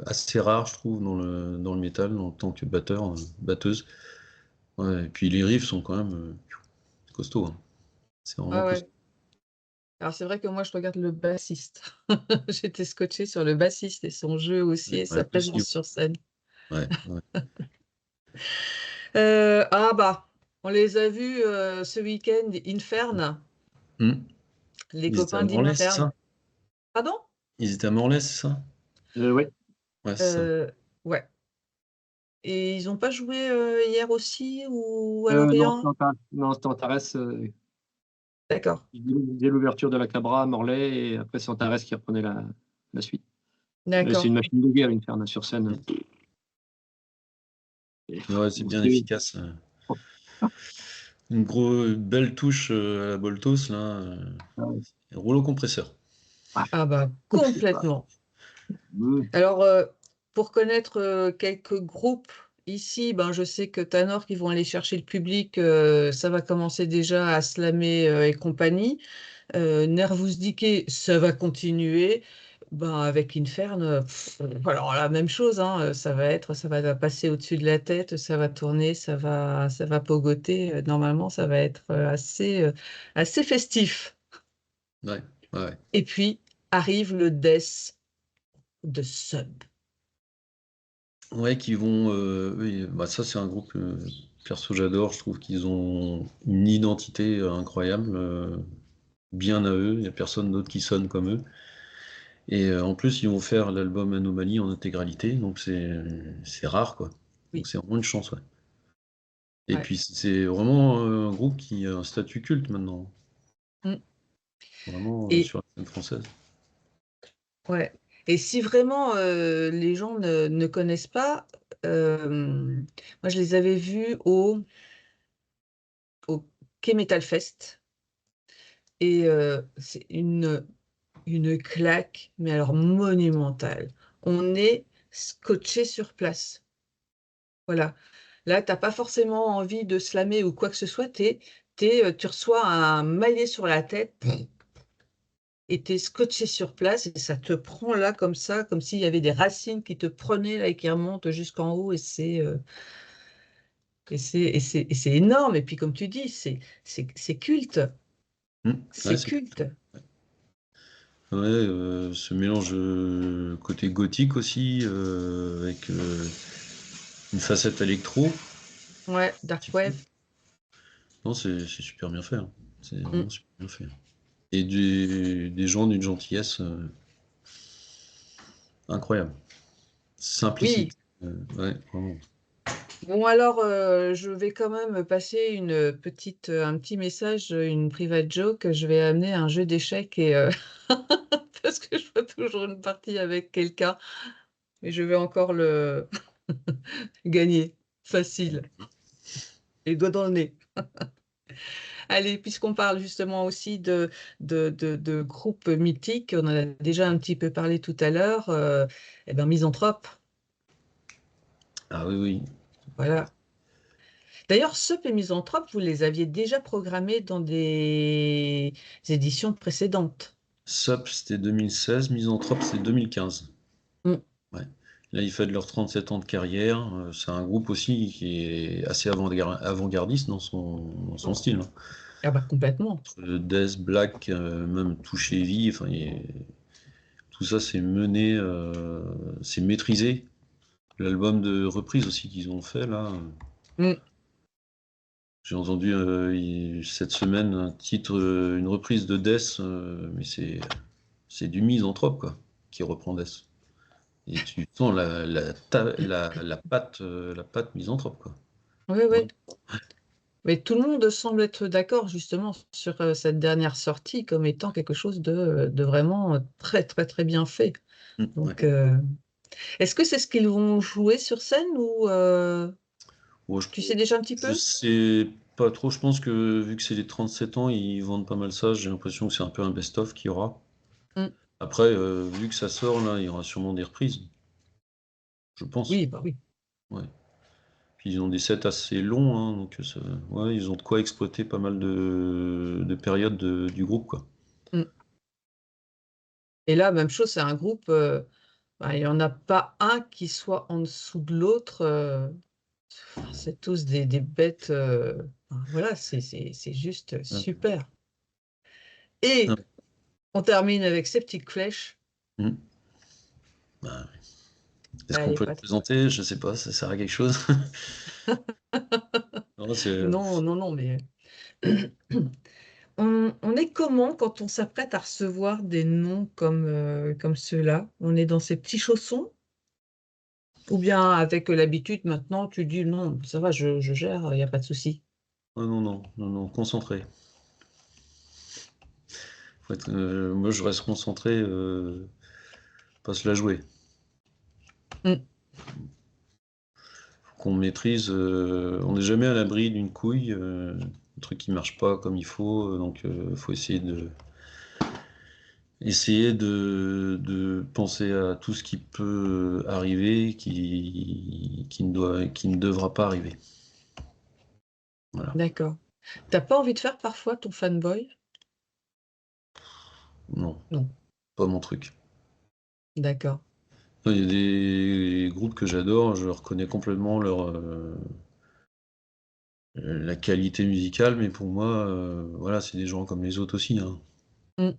assez rare, je trouve, dans le métal, en tant que batteur, batteuse. Ouais, et puis les riffs sont quand même costauds, hein. C'est Ouais, vraiment costaud. ouais. Alors c'est vrai que moi je regarde le bassiste. J'étais scotchée sur le bassiste et son jeu aussi Ouais, et sa ouais, aussi, présence sur scène. ouais, ouais. Ah bah, on les a vus, ce week-end, Infern, Hmm. les Ils étaient à copains Morlaix, c'est d'Infern. ça? Pardon? Ils étaient à Morlaix, c'est ça? Ouais. Ouais, c'est ça. Heu, ouais, et ils ont pas joué, hier aussi ou à Non, Lorient? C'était Antares, D'accord, dès l'ouverture de la Cabra à Morlaix et après c'est Antares qui reprenait la suite. C'est d'accord. une machine de guerre, Infern, sur scène. Et Ouais, c'est bon, bien efficace. Une belle touche à la Boltos, là. Rouleau compresseur. Ah bah, C'est pas complètement. mmh, Alors, pour connaître, quelques groupes ici, ben, je sais que Tanor qui vont aller chercher le public, ça va commencer déjà à slammer, et compagnie. Nervous Decay, ça va continuer. Ben, avec Infern, alors la même chose, hein, ça va passer au-dessus de la tête, ça va tourner, ça va pogoter, normalement ça va être, assez festif Ouais, ouais, ouais. et puis arrive le death de Sub. Ouais, qui vont. Oui, bah ça, c'est un groupe perso, j'adore. Je trouve qu'ils ont une identité incroyable, bien à eux. Il n'y a personne d'autre qui sonne comme eux. Et en plus, ils vont faire l'album Anomalie en intégralité, donc c'est rare, quoi. Donc Oui, c'est vraiment une chance, ouais. Et ouais. puis c'est vraiment un groupe qui a un statut culte maintenant, Mmh. vraiment Et sur la scène française. ouais, et si vraiment, les gens ne connaissent pas, moi je les avais vus au K-Metal Fest et c'est une claque, mais alors monumentale. On est scotché sur place. Voilà. Là, tu as pas forcément envie de slammer ou quoi que ce soit, tu reçois un maillet sur la tête et tu es scotché sur place et ça te prend là comme ça, comme s'il y avait des racines qui te prenaient là et qui remontent jusqu'en haut et c'est énorme. Et puis comme tu dis, c'est culte, Ouais, c'est c'est culte. ouais, ce mélange côté gothique aussi, avec une facette électro. Ouais, Dark Petit peu. Wave. Non, c'est super bien fait, hein. C'est Mm. vraiment super bien fait. Et des gens d'une gentillesse incroyable. Oui. Simplicité. Ouais, vraiment. Bon alors, je vais quand même passer un petit message, une private joke. Je vais amener un jeu d'échecs parce que je fais toujours une partie avec quelqu'un et je vais encore le gagner. Facile. Les doigts dans le nez. Allez, puisqu'on parle justement aussi de groupes mythiques, on en a déjà un petit peu parlé tout à l'heure, eh ben, Misanthrope, Ah oui, oui. voilà. D'ailleurs, Sup et Misanthrope, vous les aviez déjà programmés dans des éditions précédentes. SUP, c'était 2016. Misanthrope, c'est 2015. Mm. Ouais. Là, ils fêtent leurs 37 ans de carrière. C'est un groupe aussi qui est assez avant-gardiste dans son style, hein. Ah bah complètement. Death, Black, même touch heavy, enfin, tout ça c'est mené, c'est maîtrisé. L'album de reprise aussi qu'ils ont fait là, Mm. j'ai entendu cette semaine un titre, une reprise de Death, mais c'est du Misanthrope quoi, qui reprend Death. Et tu sens la patte Misanthrope quoi. Oui, Ouais. oui. Mais tout le monde semble être d'accord justement sur cette dernière sortie comme étant quelque chose de vraiment très, très, très bien fait. Ouais. Donc, est-ce que c'est ce qu'ils vont jouer sur scène ou Bon, tu sais déjà un petit je peu? sais pas trop, je pense que vu que c'est les 37 ans, ils vendent pas mal ça, j'ai l'impression que c'est un peu un best-of qu'il y aura. Mm. Après, vu que ça sort là, il y aura sûrement des reprises, je pense. Oui, bah oui. Ouais. Puis ils ont des sets assez longs, hein, donc ouais, ils ont de quoi exploiter pas mal de périodes du groupe, quoi. Mm. Et là, même chose, c'est un groupe, bah, il n'y en a pas un qui soit en dessous de l'autre. Enfin, c'est tous des bêtes. Enfin, voilà, c'est juste Ouais. super. Et Ah, on termine avec Septic Flèche. hmm. Bah, est-ce qu'on Allez, peut le pas présenter? Je sais pas, ça sert à quelque chose. Non, Non, non, non, mais on est comment quand on s'apprête à recevoir des noms comme ceux-là? On est dans ces petits chaussons? Ou bien avec l'habitude, maintenant, tu dis non, ça va, je gère, il n'y a pas de souci. oh, non, non, non, non, concentré. Moi, je reste concentré, pas se la jouer. Mm. Qu'on maîtrise, on n'est jamais à l'abri d'une couille, un truc qui marche pas comme il faut, donc faut essayer de penser à tout ce qui peut arriver, qui ne devra pas arriver. Voilà. D'accord. T'as pas envie de faire parfois ton fanboy? Non, Non, pas mon truc. d'accord. Il y a des groupes que j'adore, je reconnais complètement la qualité musicale, mais pour moi, voilà, c'est des gens comme les autres aussi, hein. Mm.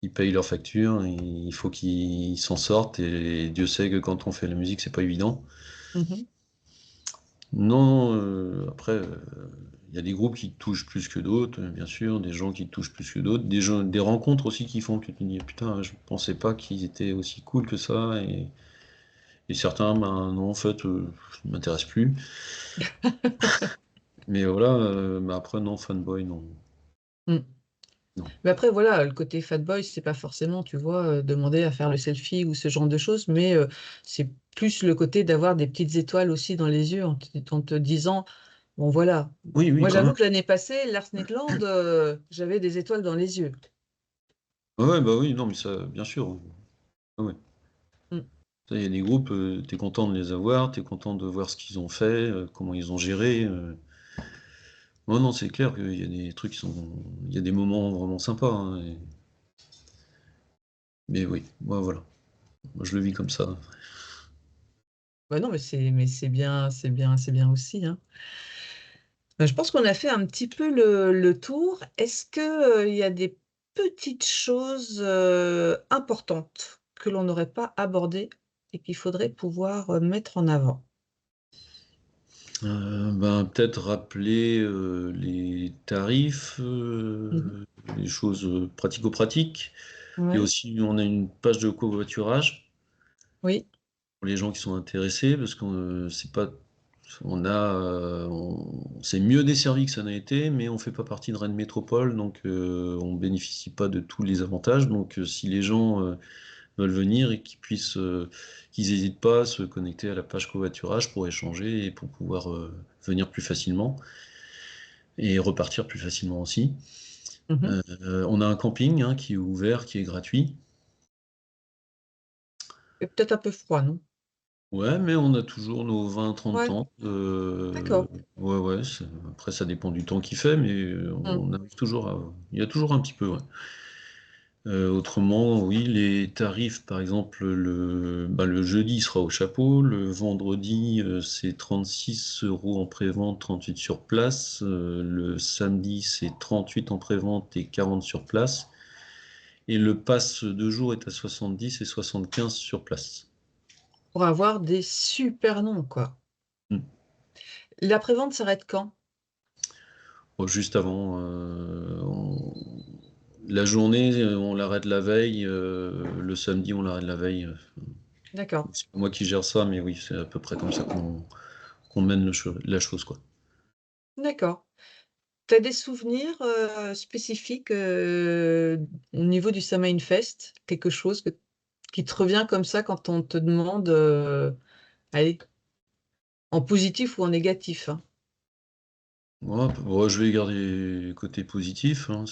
Ils payent leurs factures, il faut qu'ils s'en sortent, et Dieu sait que quand on fait la musique, c'est pas évident. Mhm. Non, après, il y a des groupes qui te touchent plus que d'autres, bien sûr, des gens qui te touchent plus que d'autres, des rencontres aussi qui font que tu te dis putain, je pensais pas qu'ils étaient aussi cool que ça, et certains, ben non, en fait, ça ne m'intéresse plus. Mais voilà, mais après, non, fanboy, non. Mm. Non. Mais après, voilà, le côté fanboy, c'est pas forcément, tu vois, demander à faire le selfie ou ce genre de choses, mais c'est plus le côté d'avoir des petites étoiles aussi dans les yeux en te disant, bon voilà, Oui, oui, moi quand j'avoue même. que l'année passée, Lars Nikland, j'avais des étoiles dans les yeux. Ouais, bah oui, non, mais ça, bien sûr. Ouais, ouais. Mm. Il y a des groupes, tu es content de les avoir, tu es content de voir ce qu'ils ont fait, comment ils ont géré. Non, non, c'est clair qu'il y a des trucs qui sont. Il y a des moments vraiment sympas, hein, mais oui, moi voilà. Moi je le vis comme ça. Bah non, mais c'est bien aussi, hein. Bah, je pense qu'on a fait un petit peu le tour. Est-ce que, il y a des petites choses, importantes que l'on n'aurait pas abordées et qu'il faudrait pouvoir, mettre en avant? Ben, peut-être rappeler les tarifs, Mmh. les choses pratico-pratiques. Et Ouais, aussi, on a une page de covoiturage oui. pour les gens qui sont intéressés, parce qu'on c'est pas, c'est mieux desservi que ça n'a été, mais on fait pas partie de Rennes Métropole, donc on bénéficie pas de tous les avantages. Donc si les gens veulent venir et qu'ils n'hésitent pas à se connecter à la page covoiturage pour échanger et pour pouvoir venir plus facilement et repartir plus facilement aussi. Mmh. On a un camping, hein, qui est ouvert, qui est gratuit. Et peut-être un peu froid, non? Ouais, mais on a toujours nos 20-30 Ouais, tentes. d'accord. Ouais, ouais, après ça dépend du temps qu'il fait, mais Mmh. on arrive toujours à. Il y a toujours un petit peu, ouais. Autrement, oui, les tarifs, par exemple, le jeudi il sera au chapeau, le vendredi c'est 36 € en prévente, 38 sur place, le samedi c'est 38 en prévente et 40 sur place, et le pass de jour est à 70 et 75 sur place. Pour avoir des super noms, quoi. Mm. La prévente s'arrête quand? Bon, juste avant, la journée, on l'arrête la veille, le samedi on l'arrête la veille. D'accord, C'est pas moi qui gère ça, mais oui, c'est à peu près comme ça qu'on mène la chose, quoi. d'accord. Tu as des souvenirs, spécifiques, au niveau du Summer Fest? Quelque chose qui te revient comme ça quand on te demande, allez, en positif ou en négatif, hein? Ouais, ouais, je vais garder le côté positif, hein,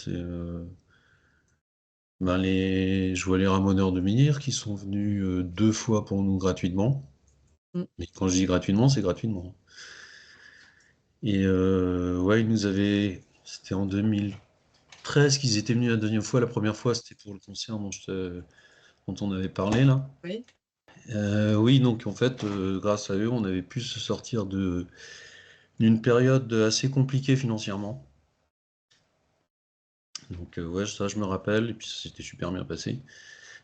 ben je vois les ramoneurs de Menhir qui sont venus 2 fois pour nous gratuitement. Mmh. Mais quand je dis gratuitement, c'est gratuitement. Et ouais, c'était en 2013 qu'ils étaient venus la deuxième fois. La première fois, c'était pour le concert dont on avait parlé là. Oui, Oui, donc en fait, grâce à eux, on avait pu se sortir d'une période assez compliquée financièrement. Donc ouais, ça je me rappelle, et puis ça s'était super bien passé.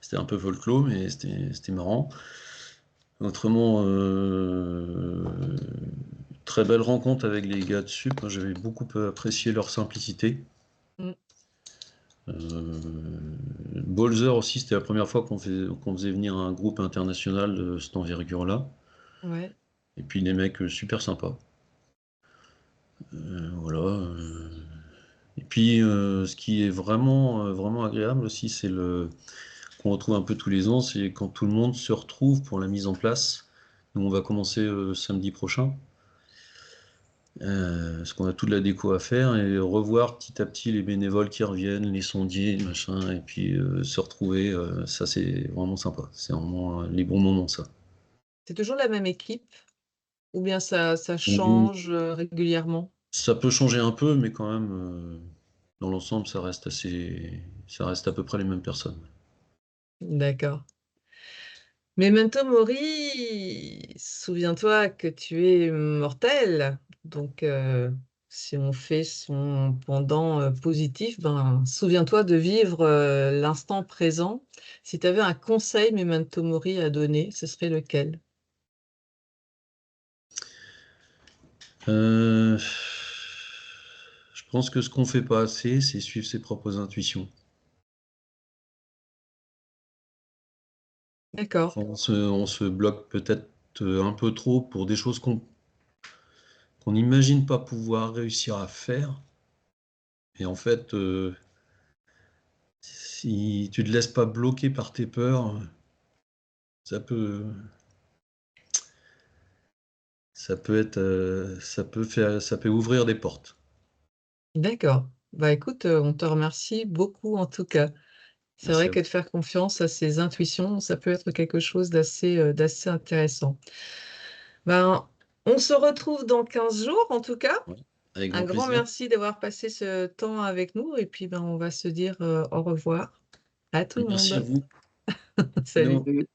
C'était un peu folklore, mais c'était marrant. Autrement, très belle rencontre avec les gars de Sup. Moi, j'avais beaucoup apprécié leur simplicité. mmh, Bolzer aussi, c'était la première fois qu'on faisait venir un groupe international de cette envergure-là. ouais. Et puis les mecs super sympas. Voilà. Et puis ce qui est vraiment agréable aussi, c'est le qu'on retrouve un peu tous les ans, c'est quand tout le monde se retrouve pour la mise en place. Nous, on va commencer samedi prochain. Parce qu'on a toute la déco à faire et revoir petit à petit les bénévoles qui reviennent, les sondiers, machin, et puis se retrouver, ça c'est vraiment sympa. C'est vraiment les bons moments, ça. C'est toujours la même équipe ou bien ça Ou change, régulièrement? ça peut changer un peu, mais quand même, dans l'ensemble, ça reste à peu près les mêmes personnes. D'accord. Memento mori, souviens-toi que tu es mortel, donc si on fait son pendant, positif, ben, souviens-toi de vivre, l'instant présent. Si tu avais un conseil memento mori à donner, ce serait lequel? Euh, je pense que ce qu'on fait pas assez, c'est suivre ses propres intuitions. D'accord, Enfin, on se bloque peut-être un peu trop pour des choses qu'on n'imagine pas pouvoir réussir à faire. Et en fait, si tu te laisses pas bloquer par tes peurs, ça peut, ça peut ouvrir des portes. d'accord. Bah, écoute, on te remercie beaucoup en tout cas. C'est Merci vrai à que vous. de faire confiance à ses intuitions, ça peut être quelque chose d'assez intéressant. Ben, on se retrouve dans 15 jours, en tout cas. Ouais, avec Un grand grand plaisir. merci d'avoir passé ce temps avec nous et puis ben, on va se dire au revoir à tout le Merci à monde. vous. Salut. Hello.